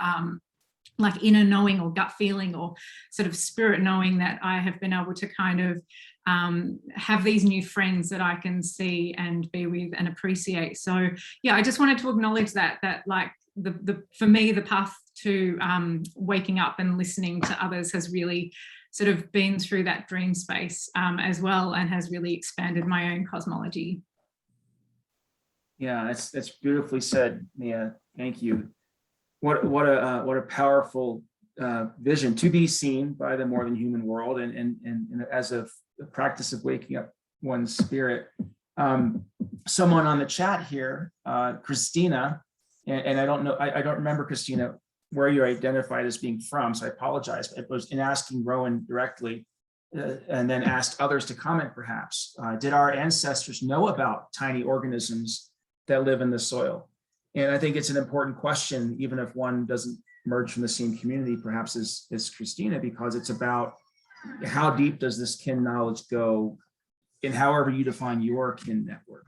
like inner knowing or gut feeling or sort of spirit knowing, that I have been able to kind of have these new friends that I can see and be with and appreciate. So yeah, I just wanted to acknowledge that like for me, the path to waking up and listening to others has really sort of been through that dream space as well, and has really expanded my own cosmology. Yeah, that's beautifully said, Nia. Thank you. What a powerful vision to be seen by the more than human world, and as a practice of waking up one's spirit. Someone on the chat here, Christina, and I don't know, I don't remember, Christina, where you identified as being from, so I apologize. It was in asking Rowen directly, and then asked others to comment perhaps. Did our ancestors know about tiny organisms that live in the soil? And I think it's an important question, even if one doesn't emerge from the same community, perhaps as Christina, because it's about how deep does this kin knowledge go in however you define your kin network.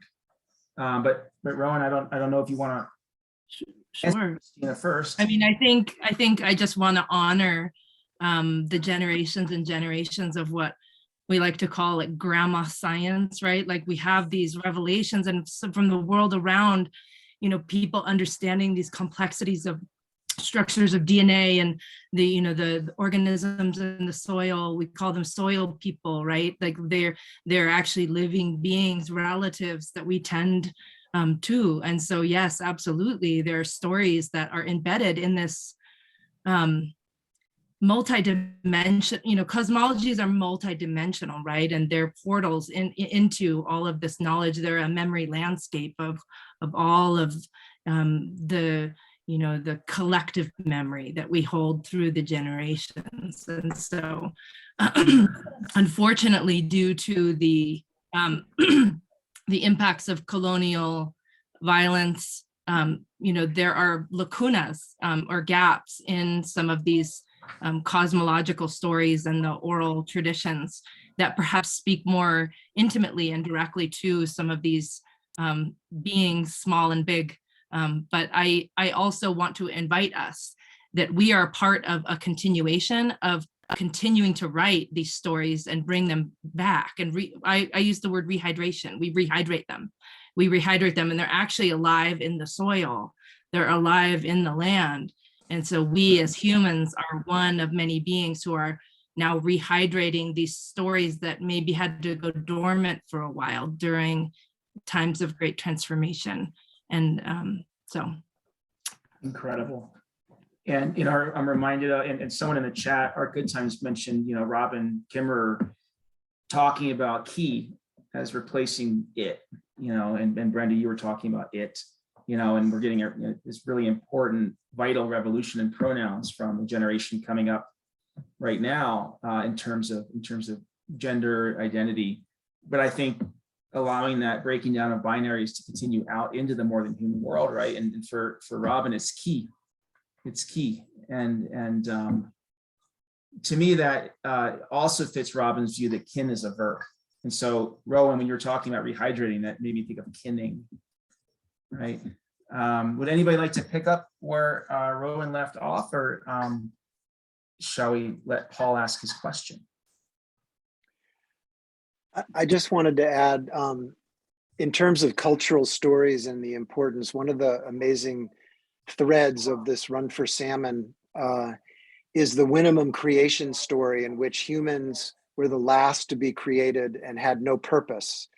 But Rowen, I don't know if you want to. Sure. Christina first. I mean, I think I just want to honor the generations and generations of what we like to call like grandma science, right? Like we have these revelations, and from the world around, people understanding these complexities of structures of DNA and the organisms in the soil. We call them soil people, right? Like they're actually living beings, relatives that we tend to. And so, yes, absolutely, there are stories that are embedded in this multi-dimension, cosmologies are multi-dimensional, right? And they're portals into all of this knowledge. They're a memory landscape of all of the collective memory that we hold through the generations. And so Unfortunately, due to the impacts of colonial violence, there are lacunas or gaps in some of these cosmological stories and the oral traditions that perhaps speak more intimately and directly to some of these beings, small and big. But I also want to invite us that we are part of a continuation of continuing to write these stories and bring them back. And I use the word rehydration. We rehydrate them. We rehydrate them, and they're actually alive in the soil. They're alive in the land. And so we as humans are one of many beings who are now rehydrating these stories that maybe had to go dormant for a while during times of great transformation. And so. Incredible. And I'm reminded of, and someone in the chat, our Good Times mentioned, Robin Kimmerer talking about key as replacing it, and Brenda, you were talking about it, and we're getting this really important, vital revolution in pronouns from the generation coming up right now in terms of gender identity. But I think allowing that breaking down of binaries to continue out into the more than human world, right? And for Robin, it's key. It's key. And to me, that also fits Robin's view that kin is a verb. And so, Rowen, when you were talking about rehydrating, that made me think of kinning, right? Would anybody like to pick up where Rowen left off, or shall we let Paul ask his question? I just wanted to add, in terms of cultural stories and the importance, one of the amazing threads of this Run for Salmon is the Winnemem creation story, in which humans were the last to be created and had no purpose.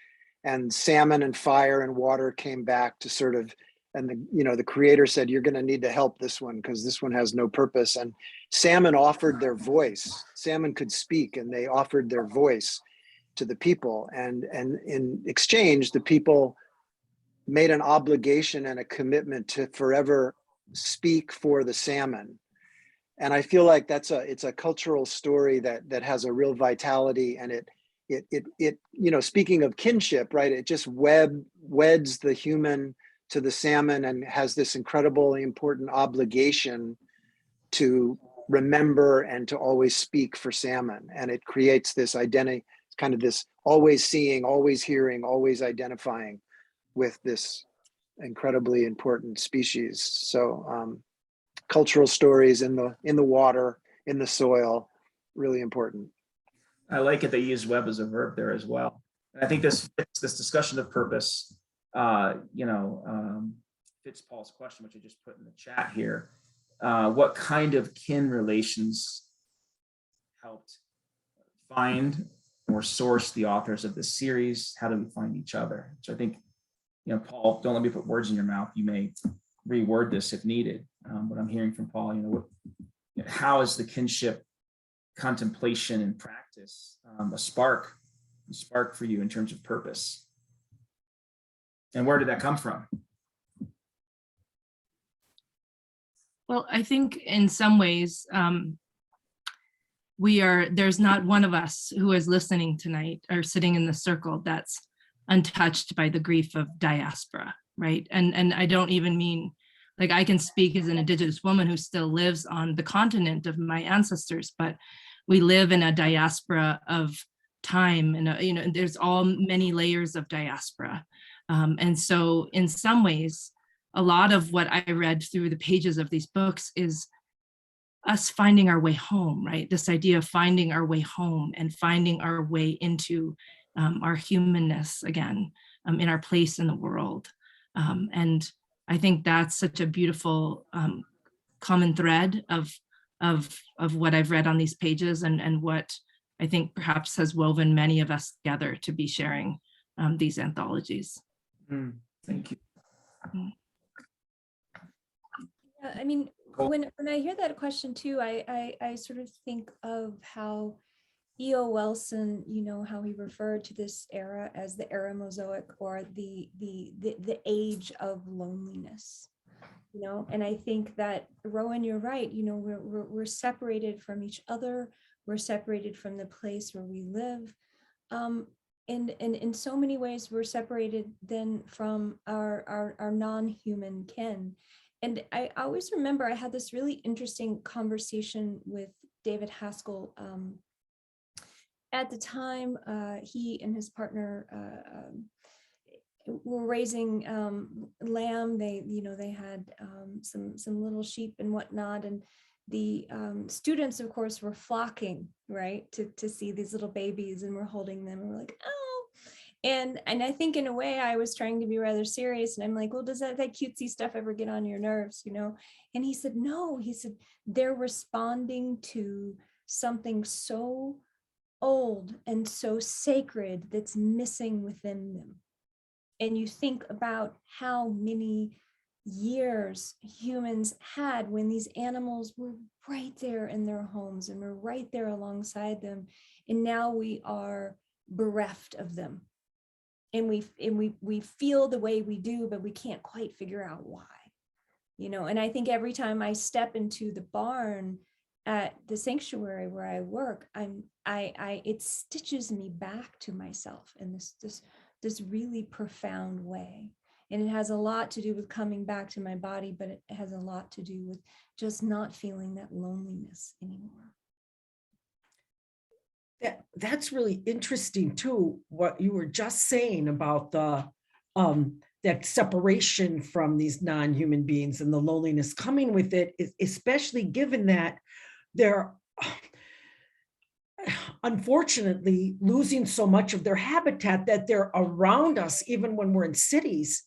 And salmon and fire and water came back to sort of, and the creator said, you're going to need to help this one because this one has no purpose. And salmon offered their voice. Salmon could speak, and they offered their voice to the people. And in exchange, the people made an obligation and a commitment to forever speak for the salmon. And I feel like it's a cultural story that has a real vitality, and it speaking of kinship, right? It just weds the human to the salmon and has this incredibly important obligation to remember and to always speak for salmon. And it creates this identity, kind of this always seeing, always hearing, always identifying with this incredibly important species. So cultural stories in the water, in the soil, really important. I like it. They use web as a verb there as well. And I think this discussion of purpose, fits Paul's question, which I just put in the chat here. What kind of kin relations helped find or source the authors of this series? How do we find each other? So I think, Paul, don't let me put words in your mouth. You may reword this if needed. But I'm hearing from Paul, how is the kinship contemplation and practice a spark for you in terms of purpose? And where did that come from? Well, I think in some ways, there's not one of us who is listening tonight or sitting in the circle that's untouched by the grief of diaspora, right? And I don't even mean, like, I can speak as an Indigenous woman who still lives on the continent of my ancestors, but we live in a diaspora of time, and there's all many layers of diaspora. And so in some ways, a lot of what I read through the pages of these books is us finding our way home, right? This idea of finding our way home and finding our way into our humanness again, in our place in the world. And I think that's such a beautiful common thread of what I've read on these pages, and what I think perhaps has woven many of us together to be sharing these anthologies. Thank you. Yeah, I mean, when I hear that question too, I sort of think of how E.O. Wilson, how he referred to this era as the era Mosaic, or the age of loneliness. And I think that, Rowen, you're right. We're separated from each other. We're separated from the place where we live. And in so many ways, we're separated then from our non-human kin. And I always remember I had this really interesting conversation with David Haskell. At the time, he and his partner were raising lamb. They had some little sheep and whatnot, and the students, of course, were flocking, right, to see these little babies, and we're holding them, and we're like, oh. And I think in a way I was trying to be rather serious, and I'm like, well, does that cutesy stuff ever get on your nerves, And he said, no. He said, they're responding to something so old and so sacred that's missing within them. And you think about how many years humans had when these animals were right there in their homes and we're right there alongside them, and now we are bereft of them, and we feel the way we do, but we can't quite figure out why, And I think every time I step into the barn at the sanctuary where I work, it stitches me back to myself in this really profound way. And it has a lot to do with coming back to my body, but it has a lot to do with just not feeling that loneliness anymore. That's really interesting too, what you were just saying about the that separation from these non-human beings and the loneliness coming with it, especially given that they're unfortunately losing so much of their habitat, that they're around us even when we're in cities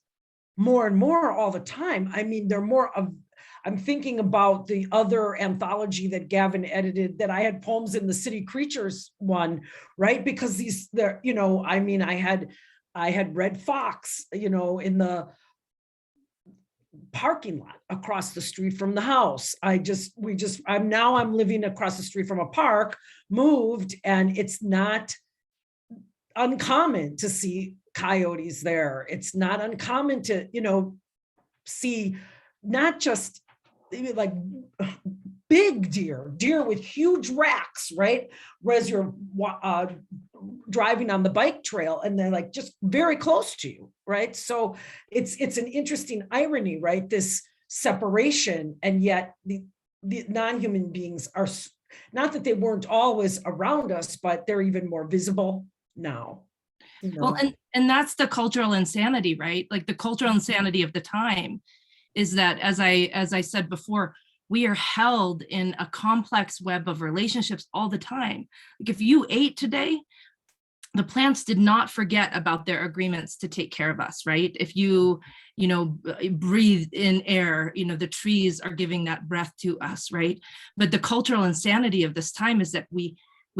more and more all the time. I mean, they're more of, I'm thinking about the other anthology that Gavin edited, that I had poems in the City Creatures one, right? Because I had red fox, in the parking lot across the street from the house. I'm living across the street from a park, moved, and it's not uncommon to see coyotes there. It's not uncommon to, see not just like big deer with huge racks, right? Whereas you're driving on the bike trail and they're like just very close to you, right? So it's an interesting irony, right? This separation, and yet the non-human beings are, not that they weren't always around us, but they're even more visible now. Well, and that's the cultural insanity, right? Like the cultural insanity of the time is that, as I said before, we are held in a complex web of relationships all the time. Like if you ate today, the plants did not forget about their agreements to take care of us, right? If you breathe in air, the trees are giving that breath to us, right? But the cultural insanity of this time is that we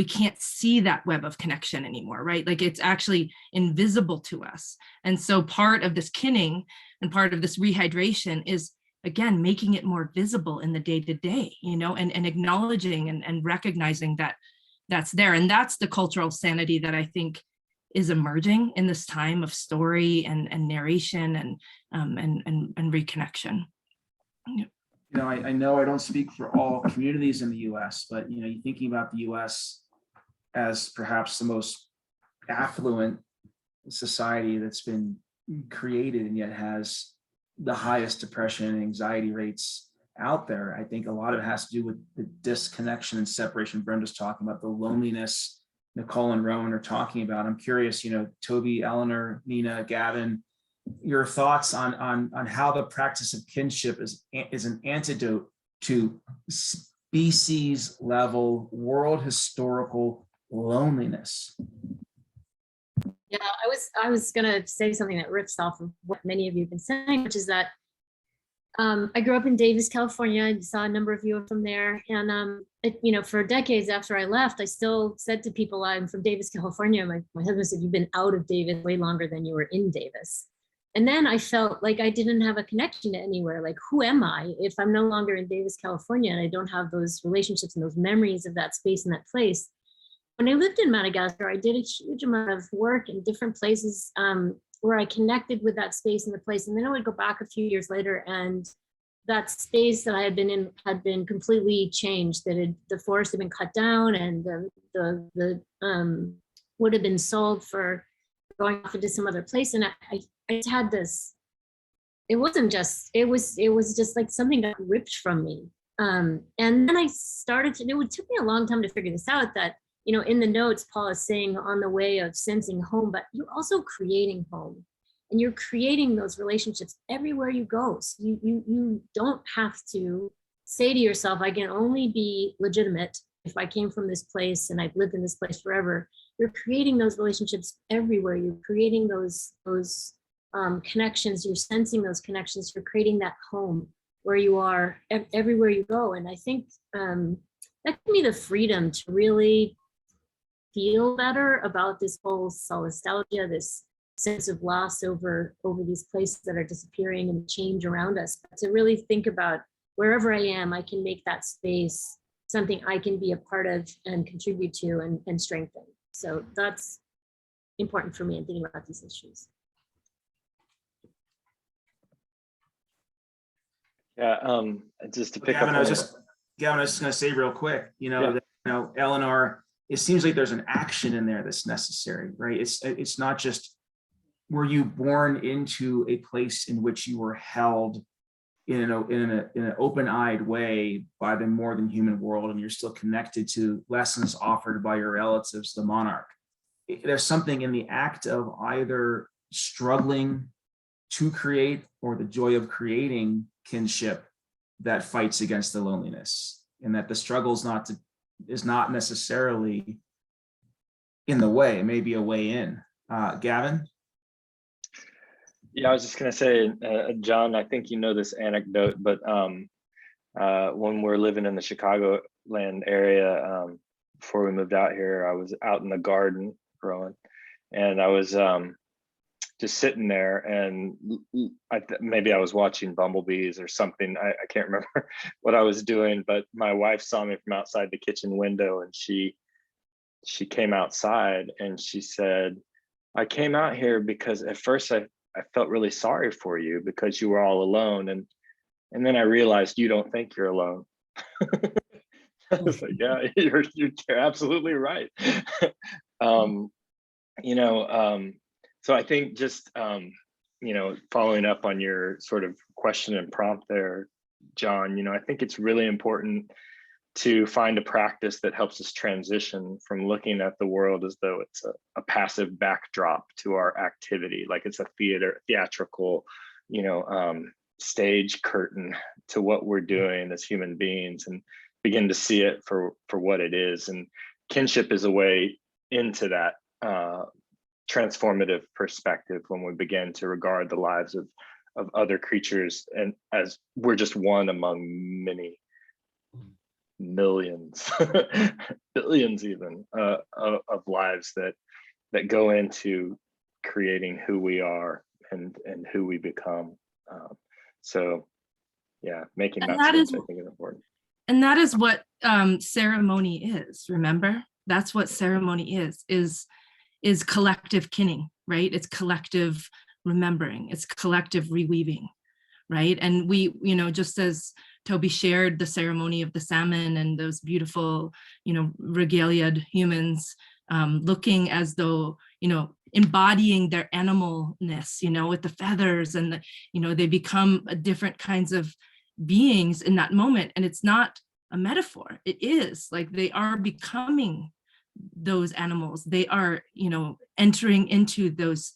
can't see that web of connection anymore, right? Like it's actually invisible to us. And so part of this kinning and part of this rehydration is, again, making it more visible in the day-to-day, and acknowledging and recognizing that that's there. And that's the cultural sanity that I think is emerging in this time of story and narration and reconnection. I know I don't speak for all communities in the US, but you're thinking about the US as perhaps the most affluent society that's been created, and yet has the highest depression and anxiety rates out there. I think a lot of it has to do with the disconnection and separation Brenda's talking about, the loneliness Nickole and Rowen are talking about. I'm curious, Toby, Eleanor, Nina, Gavin, your thoughts on how the practice of kinship is an antidote to species level, world historical loneliness. Yeah, I was gonna say something that rips off of what many of you have been saying, which is that I grew up in Davis, California. I saw a number of you are from there, and for decades after I left, I still said to people, "I'm from Davis, California." My husband said, "You've been out of Davis way longer than you were in Davis." And then I felt like I didn't have a connection to anywhere. Like, who am I if I'm no longer in Davis, California, and I don't have those relationships and those memories of that space and that place? When I lived in Madagascar, I did a huge amount of work in different places where I connected with that space and the place. And then I would go back a few years later, and that space that I had been in had been completely changed, that the forest had been cut down, and the would have been sold for going off into some other place. And I just had this, it was just like something got ripped from me. And then I started to, it took me a long time to figure this out, that, you know, in the notes, Paul is saying on the way of sensing home, but you're also creating home, and you're creating those relationships everywhere you go. So you don't have to say to yourself, I can only be legitimate if I came from this place and I've lived in this place forever. You're creating those relationships everywhere. You're creating those connections. You're sensing those connections. You're creating that home where you are everywhere you go. And I think that gave me the freedom to really feel better about this whole solastalgia, this sense of loss over these places that are disappearing and change around us. But to really think about wherever I am, I can make that space something I can be a part of and contribute to and strengthen. So that's important for me in thinking about these issues. Yeah, just to pick Gavin, up. I was just going to say real quick, you know, that, you know, Eleanor, it seems like there's an action in there that's necessary, right? It's not just, were you born into a place in which you were held in an open-eyed way by the more than human world, and you're still connected to lessons offered by your relatives, the monarch. There's something in the act of either struggling to create or the joy of creating kinship that fights against the loneliness, and that the struggle is not necessarily in the way, it may be a way in. Gavin? Yeah, I was just gonna say, John, I think you know this anecdote, but when we're living in the Chicagoland area, before we moved out here, I was out in the garden growing, and I was just sitting there, and maybe I was watching bumblebees or something. I can't remember what I was doing, but my wife saw me from outside the kitchen window, and she came outside and she said, I came out here because at first I felt really sorry for you because you were all alone, and then I realized you don't think you're alone. I was like, yeah, you're absolutely right. You know, so I think just you know, following up on your sort of question and prompt there, John, you know, I think it's really important to find a practice that helps us transition from looking at the world as though it's a passive backdrop to our activity, like it's a theatrical, you know, stage curtain to what we're doing as human beings, and begin to see it for what it is. And kinship is a way into that transformative perspective when we begin to regard the lives of other creatures and as we're just one among many millions, billions even, of lives that go into creating who we are and who we become. So yeah, making that switch, I think, is important. And that is what ceremony is, remember? That's what ceremony is collective kinning, right? It's collective remembering, it's collective reweaving, right? And we, you know, just as Toby shared the ceremony of the salmon and those beautiful, you know, regaliaed humans looking as though, you know, embodying their animalness, you know, with the feathers and the, you know, they become different kinds of beings in that moment. And it's not a metaphor. It is like they are becoming those animals. They are, you know, entering into those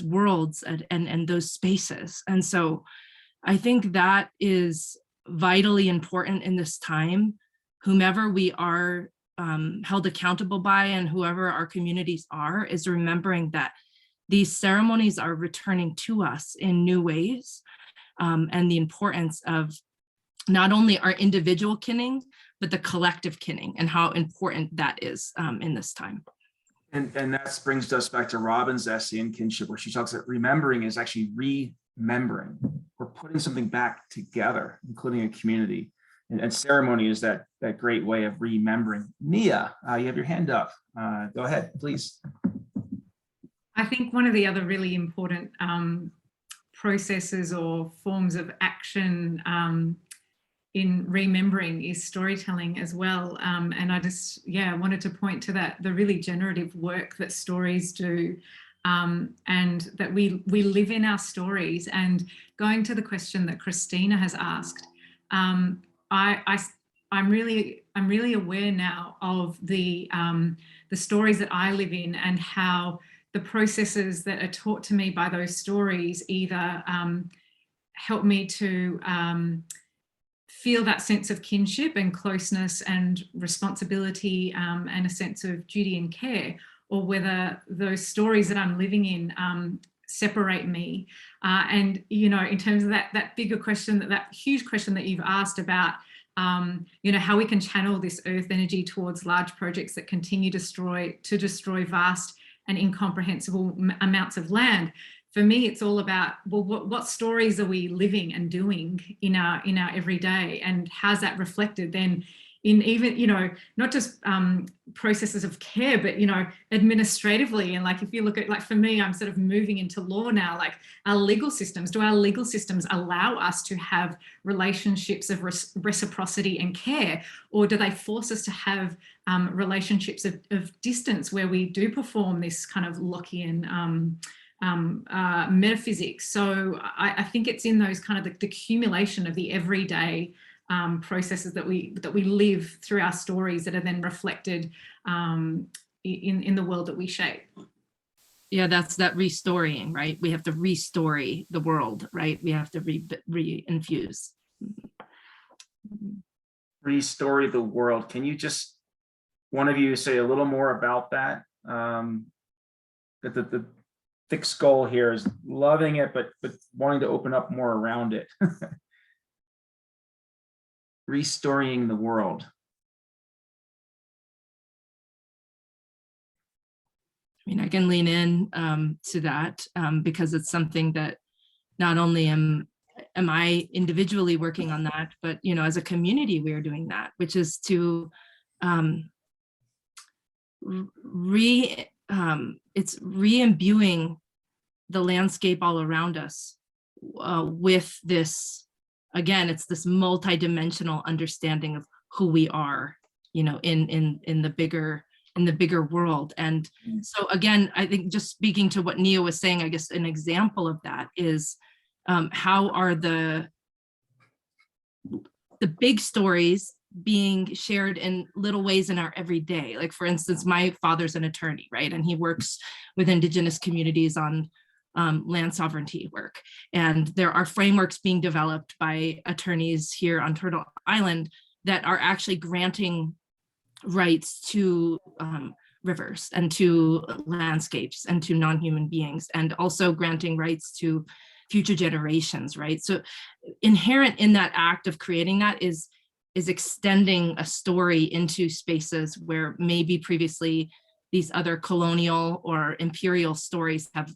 worlds and those spaces. And so I think that is vitally important in this time. Whomever we are held accountable by and whoever our communities are, is remembering that these ceremonies are returning to us in new ways, and the importance of not only our individual kinning, but the collective kinning and how important that is in this time. And that brings us back to Robin's essay in Kinship, where she talks that remembering is actually remembering. We're putting something back together, including a community. And ceremony is that great way of remembering. Nia, you have your hand up. Go ahead, please. I think one of the other really important processes or forms of action in remembering is storytelling as well. And I just, wanted to point to that, the really generative work that stories do, and that we live in our stories. And going to the question that Christina has asked, I'm really aware now of the stories that I live in, and how the processes that are taught to me by those stories either help me to feel that sense of kinship and closeness and responsibility, and a sense of duty and care, or whether those stories that I'm living in separate me. And, in terms of that bigger question, that huge question that you've asked about, how we can channel this earth energy towards large projects that continue to destroy vast and incomprehensible amounts of land. For me, it's all about, well, what stories are we living and doing in our everyday, and how's that reflected then in even, not just processes of care, but, administratively. And like, if you look at, like, for me, I'm sort of moving into law now, like our legal systems, do our legal systems allow us to have relationships of reciprocity and care, or do they force us to have relationships of distance, where we do perform this kind of Lockean metaphysics? So I think it's in those kind of the accumulation of the everyday processes that we live through our stories that are then reflected in the world that we shape. Yeah, that's that restorying, right? We have to restory the world, right? We have to re-infuse. Restory the world. Can you just, one of you, say a little more about that? The thick skull here is loving it, but wanting to open up more around it. Restoring the world. I mean, I can lean in to that because it's something that not only am I individually working on that, but, as a community, we are doing that, which is to it's re-imbuing the landscape all around us with this, again, it's this multidimensional understanding of who we are, in the bigger world. And so again, I think, just speaking to what Nia was saying, I guess an example of that is how are the big stories being shared in little ways in our everyday. Like, for instance, my father's an attorney, right? And he works with Indigenous communities on land sovereignty work. And there are frameworks being developed by attorneys here on Turtle Island that are actually granting rights to rivers and to landscapes and to non-human beings, and also granting rights to future generations, right? So inherent in that act of creating that is extending a story into spaces where maybe previously these other colonial or imperial stories have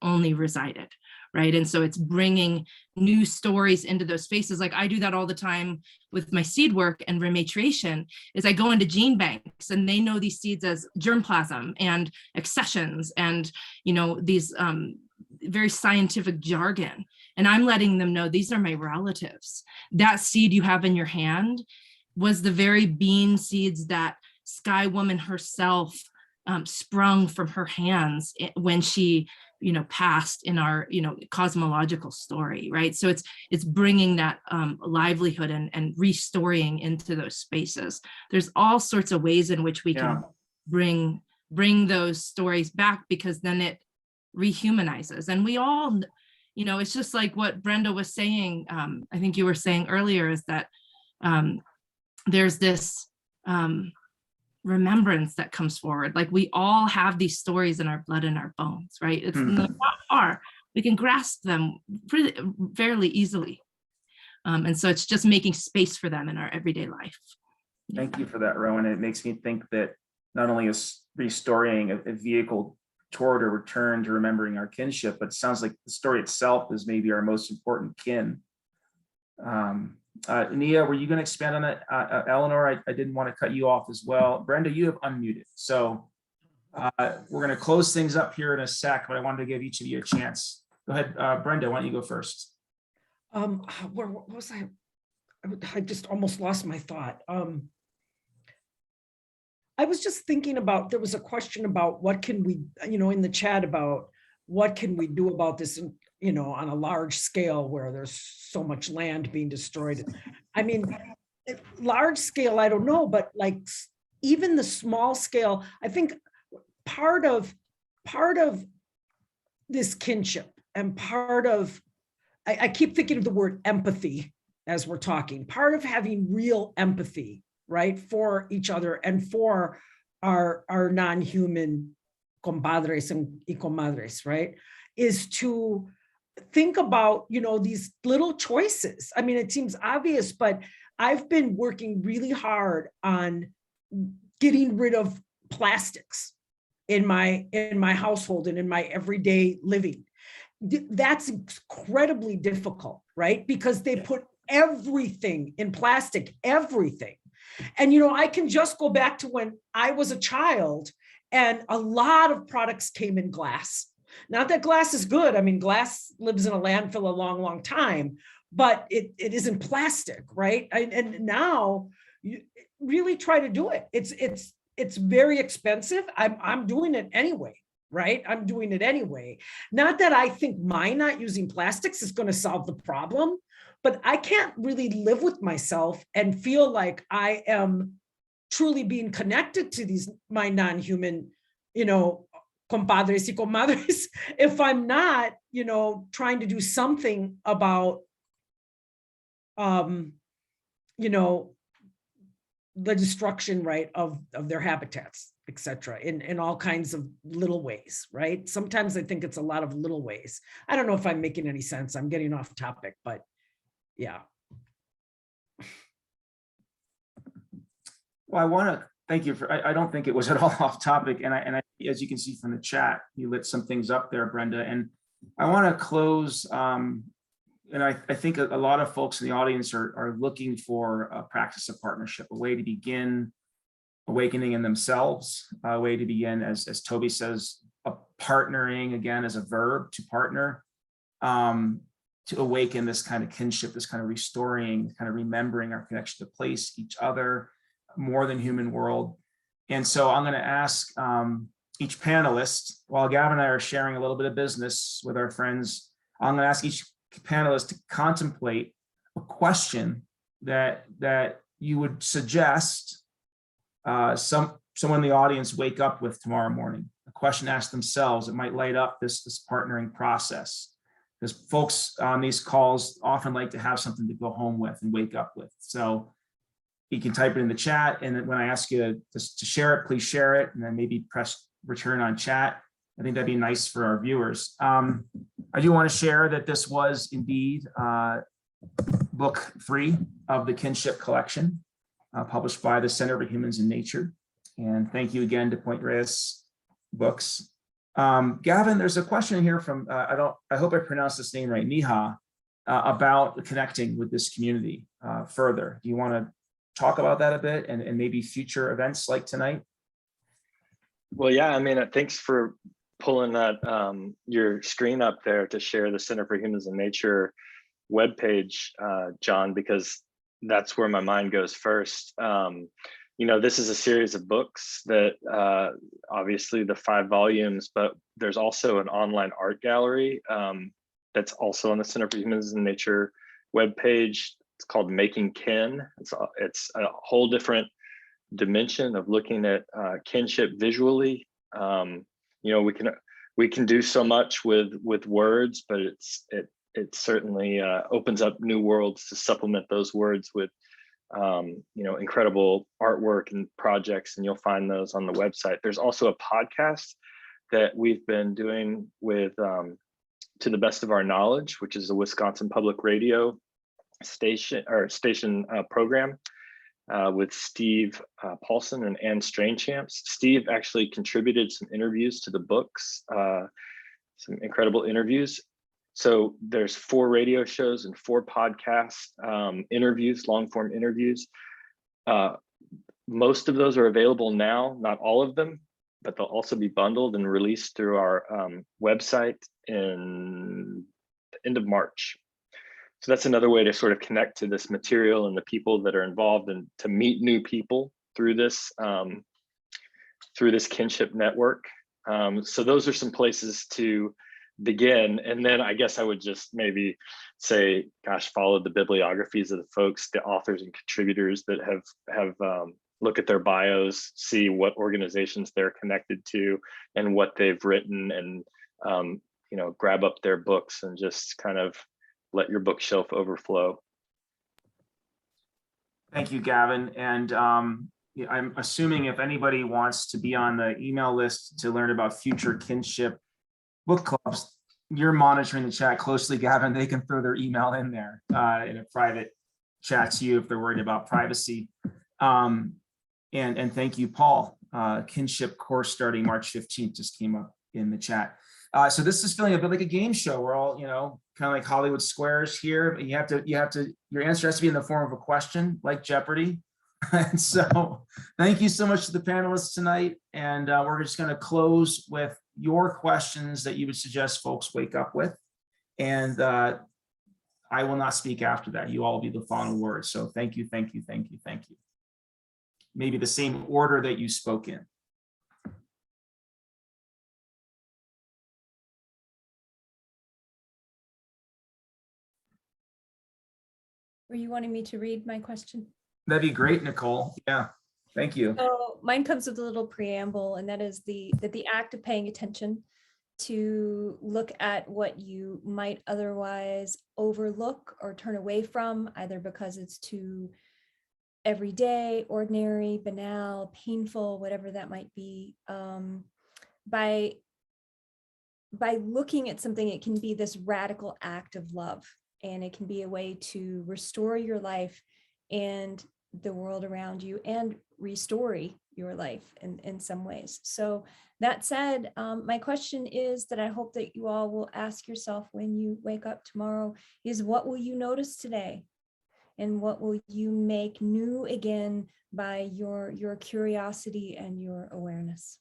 only resided, right? And so it's bringing new stories into those spaces. Like, I do that all the time with my seed work and rematriation, is I go into gene banks and they know these seeds as germplasm and accessions and, these very scientific jargon. And I'm letting them know, these are my relatives. That seed you have in your hand was the very bean seeds that Sky Woman herself sprung from her hands when she, passed in our, cosmological story, right? So it's bringing that livelihood and restoring into those spaces. There's all sorts of ways in which we can bring those stories back, because then it rehumanizes. And we all, it's just like what Brenda was saying, I think you were saying earlier, is that there's this remembrance that comes forward. Like, we all have these stories in our blood and our bones, right? It's not far. We can grasp them fairly easily. And so it's just making space for them in our everyday life. Thank you for that, Rowen. It makes me think that not only is restoring a vehicle toward a return to remembering our kinship, but it sounds like the story itself is maybe our most important kin. Nia, were you going to expand on that? Eleanor, I didn't want to cut you off as well. Brenda, you have unmuted. So we're going to close things up here in a sec, but I wanted to give each of you a chance Go ahead, Brenda, why don't you go first? What was I? I just almost lost my thought. I was just thinking about, there was a question about what can we, in the chat about what can we do about this, on a large scale where there's so much land being destroyed. I mean, large scale, I don't know, but like even the small scale, I think part of this kinship and part of, I keep thinking of the word empathy as we're talking, part of having real empathy, right, for each other and for our non-human compadres and comadres, right, is to think about, these little choices. I mean, it seems obvious, but I've been working really hard on getting rid of plastics in my household and in my everyday living. That's incredibly difficult, right? Because they put everything in plastic, everything. And, I can just go back to when I was a child and a lot of products came in glass. Not that glass is good. I mean, glass lives in a landfill a long, long time, but it isn't plastic, right? And now you really try to do it. It's very expensive. I'm doing it anyway, right? I'm doing it anyway. Not that I think my not using plastics is going to solve the problem, but I can't really live with myself and feel like I am truly being connected to my non-human, compadres y comadres, if I'm not, trying to do something about, the destruction, right, of their habitats, etc., in all kinds of little ways, right? Sometimes I think it's a lot of little ways. I don't know if I'm making any sense. I'm getting off topic, but yeah. Well, I want to thank you for, I don't think it was at all off topic. And I, as you can see from the chat, you lit some things up there, Brenda. And I want to close, and I think a lot of folks in the audience are looking for a practice of partnership, a way to begin awakening in themselves, a way to begin, as Toby says, partnering, again, as a verb, to partner, to awaken this kind of kinship, this kind of restoring, kind of remembering our connection to place, each other, more than human world. And so I'm going to ask each panelist, while Gavin and I are sharing a little bit of business with our friends, I'm going to ask each panelist to contemplate a question that you would suggest someone in the audience wake up with tomorrow morning. A question asked themselves, it might light up this partnering process. Because folks on these calls often like to have something to go home with and wake up with. So you can type it in the chat, and then when I ask you to share it, please share it, and then maybe press return on chat. I think that'd be nice for our viewers. I do want to share that this was indeed book 3 of the Kinship collection, published by the Center for Humans and Nature. And thank you again to Point Reyes Books. Gavin, there's a question here from, I hope I pronounced this name right, Niha, about connecting with this community further. Do you want to talk about that a bit and maybe future events like tonight? Well, yeah, I mean, thanks for pulling that your screen up there to share the Center for Humans and Nature webpage, John, because that's where my mind goes first. This is a series of books that obviously the 5 volumes, but there's also an online art gallery that's also on the Center for Humans and Nature webpage. It's called Making Kin. It's a whole different dimension of looking at kinship visually. We can do so much with words, but it certainly opens up new worlds to supplement those words with incredible artwork and projects, and you'll find those on the website. There's also a podcast that we've been doing with To the Best of Our Knowledge, which is a Wisconsin Public Radio station program with Steve Paulson and Ann Strainchamps. Steve actually contributed some interviews to the books, some incredible interviews. So there's 4 radio shows and 4 podcast interviews, long form interviews. Most of those are available now, not all of them, but they'll also be bundled and released through our website in the end of March. So that's another way to sort of connect to this material and the people that are involved, and to meet new people through this kinship network. So those are some places to begin. And then I guess I would just maybe say, gosh, follow the bibliographies of the folks, the authors and contributors that have look at their bios, see what organizations they're connected to and what they've written, and you know, grab up their books and just kind of let your bookshelf overflow. Thank you, Gavin. And I'm assuming if anybody wants to be on the email list to learn about future kinship book clubs, you're monitoring the chat closely, Gavin. They can throw their email in there in a private chat to you if they're worried about privacy. And thank you, Paul. Kinship course starting March 15th just came up in the chat. So this is feeling a bit like a game show. We're all, you know, kind of like Hollywood Squares here. But you have to, your answer has to be in the form of a question, like Jeopardy. And so thank you so much to the panelists tonight. And we're just going to close with your questions that you would suggest folks wake up with. And I will not speak after that. You all will be the final word. So thank you, thank you, thank you, thank you. Maybe the same order that you spoke in. Were you wanting me to read my question? That'd be great, Nickole. Yeah, thank you. So mine comes with a little preamble, and that is that the act of paying attention to look at what you might otherwise overlook or turn away from, either because it's too everyday, ordinary, banal, painful, whatever that might be. By looking at something, it can be this radical act of love, and it can be a way to restore your life and the world around you, and restore your life in some ways. So that said, my question is that I hope that you all will ask yourself when you wake up tomorrow is, what will you notice today? And what will you make new again by your curiosity and your awareness?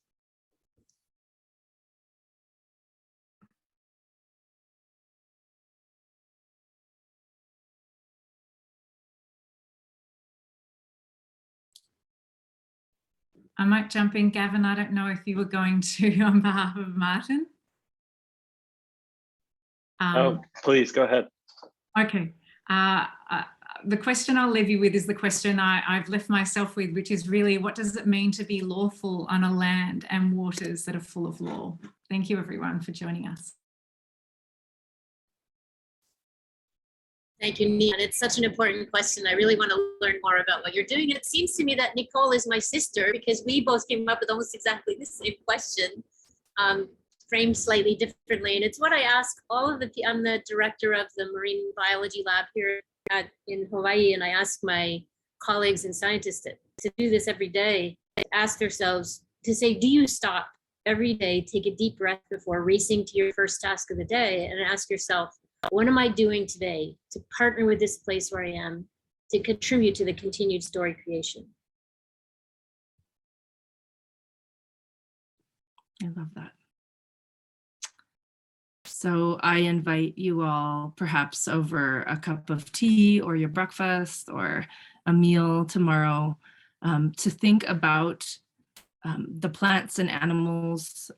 I might jump in, Gavin. I don't know if you were going to on behalf of Martin. Oh, please go ahead. Okay. The question I'll leave you with is the question I've left myself with, which is really, what does it mean to be lawful on a land and waters that are full of law? Thank you, everyone, for joining us. Thank you, Nia. It's such an important question. I really want to learn more about what you're doing. And it seems to me that Nickole is my sister, because we both came up with almost exactly the same question, framed slightly differently. And it's what I ask all of the, I'm the director of the marine biology lab here in Hawaii. And I ask my colleagues and scientists to do this every day, to ask ourselves, to say, do you stop every day, take a deep breath before racing to your first task of the day, and ask yourself, what am I doing today to partner with this place where I am, to contribute to the continued story creation? I love that. So I invite you all, perhaps over a cup of tea or your breakfast or a meal tomorrow, to think about the plants and animals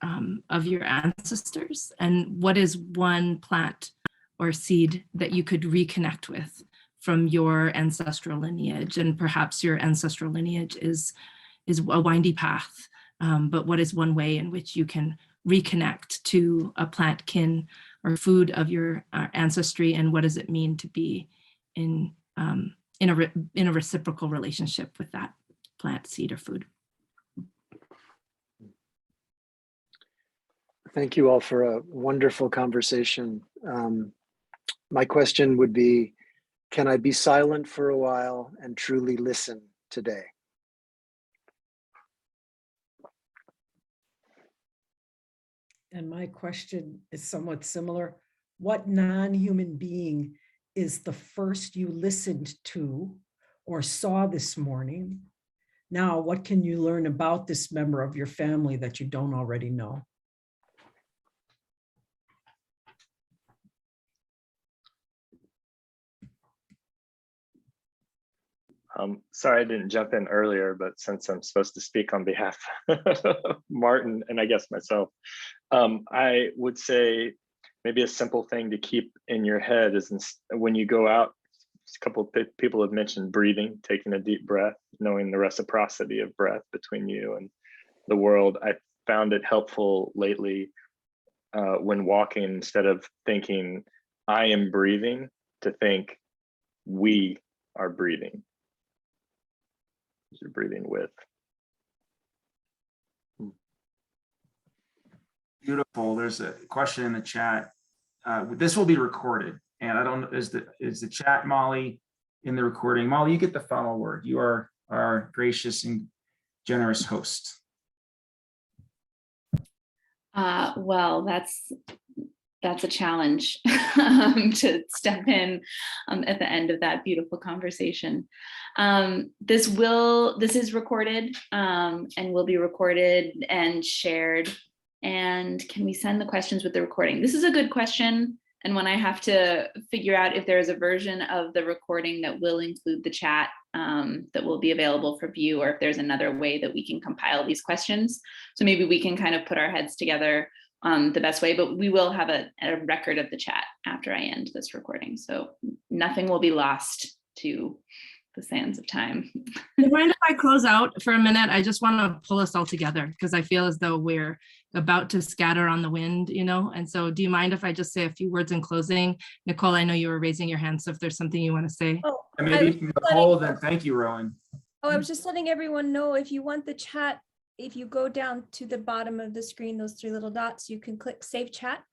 of your ancestors, and what is one plant or seed that you could reconnect with from your ancestral lineage. And perhaps your ancestral lineage is a windy path, but what is one way in which you can reconnect to a plant kin or food of your ancestry, and what does it mean to be in a reciprocal relationship with that plant, seed, or food? Thank you all for a wonderful conversation. My question would be, can I be silent for a while and truly listen today? And my question is somewhat similar. What non-human being is the first you listened to or saw this morning Now, what can you learn about this member of your family that you don't already know? Sorry I didn't jump in earlier, but since I'm supposed to speak on behalf of Martin and I guess myself, I would say maybe a simple thing to keep in your head is when you go out, a couple of people have mentioned breathing, taking a deep breath, knowing the reciprocity of breath between you and the world. I found it helpful lately when walking, instead of thinking I am breathing, to think we are breathing. You're breathing with. Beautiful. There's a question in the chat. This will be recorded, and I don't know, is the chat, Molly, in the recording? Molly, you get the final word. You are our gracious and generous host. Well, that's a challenge to step in at the end of that beautiful conversation. This is recorded and will be recorded and shared. And can we send the questions with the recording? This is a good question, and when I have to figure out if there is a version of the recording that will include the chat that will be available for view, or if there's another way that we can compile these questions. So maybe we can kind of put our heads together the best way, but we will have a record of the chat after I end this recording. So nothing will be lost to the sands of time. Do you mind if I close out for a minute? I just want to pull us all together because I feel as though we're about to scatter on the wind, you know? And so do you mind if I just say a few words in closing? Nickole, I know you were raising your hand, so if there's something you want to say. Oh, And maybe Nickole, then thank you, Rowen. Oh, I was just letting everyone know, if you want the chat, if you go down to the bottom of the screen, those three little dots, you can click Save Chat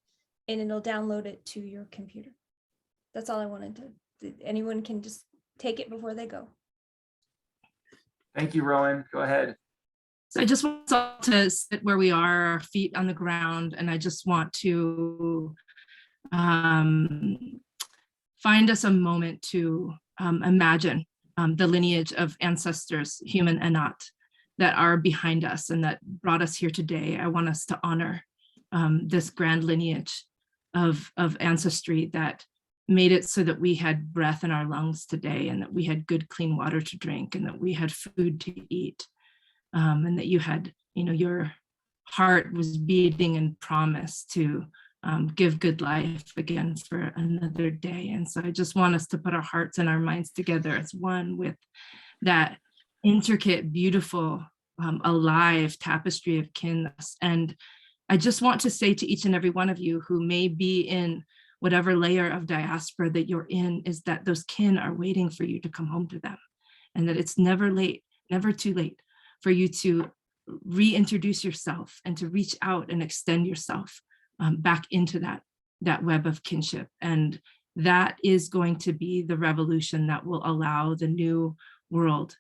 and it'll download it to your computer. That's all I wanted to, anyone can just take it before they go. Thank you, Rowen. Go ahead. So I just want us all to sit where we are, our feet on the ground, and I just want to find us a moment to imagine the lineage of ancestors, human and not, that are behind us and that brought us here today. I want us to honor this grand lineage of ancestry that made it so that we had breath in our lungs today, and that we had good, clean water to drink, and that we had food to eat, and that you had, you know, your heart was beating and promised to give good life again for another day. And so I just want us to put our hearts and our minds together as one with that intricate, beautiful, alive tapestry of kinness. And I just want to say to each and every one of you who may be in whatever layer of diaspora that you're in, is that those kin are waiting for you to come home to them, and that it's never late, never too late for you to reintroduce yourself and to reach out and extend yourself back into that web of kinship. And that is going to be the revolution that will allow the new world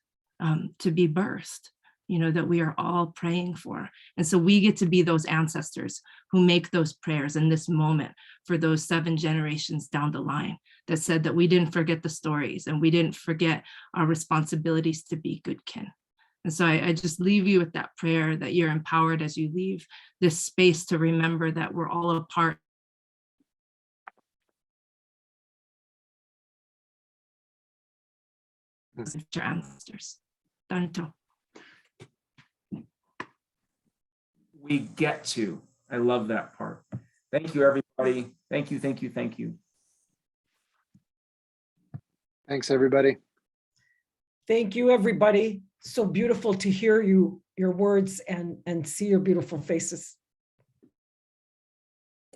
to be birthed, you know, that we are all praying for. And so we get to be those ancestors who make those prayers in this moment for those 7 generations down the line, that said that we didn't forget the stories and we didn't forget our responsibilities to be good kin. And so I just leave you with that prayer, that you're empowered as you leave this space to remember that we're all a part of your ancestors. Tanto. We get to. I love that part. Thank you, everybody. Thank you, thank you, thank you. Thanks, everybody. Thank you, everybody. So beautiful to hear your words and see your beautiful faces.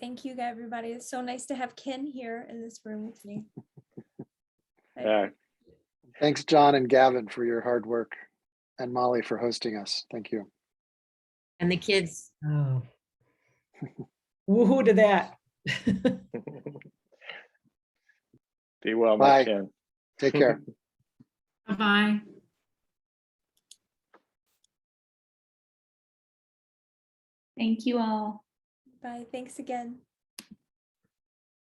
Thank you, everybody. It's so nice to have Ken here in this room with me. Yeah. Thanks, John and Gavin, for your hard work, and Molly for hosting us. Thank you. And the kids. Oh. Woohoo to that. Be well, Bye. my kin. Take care. Bye-bye. Thank you all. Bye. Thanks again.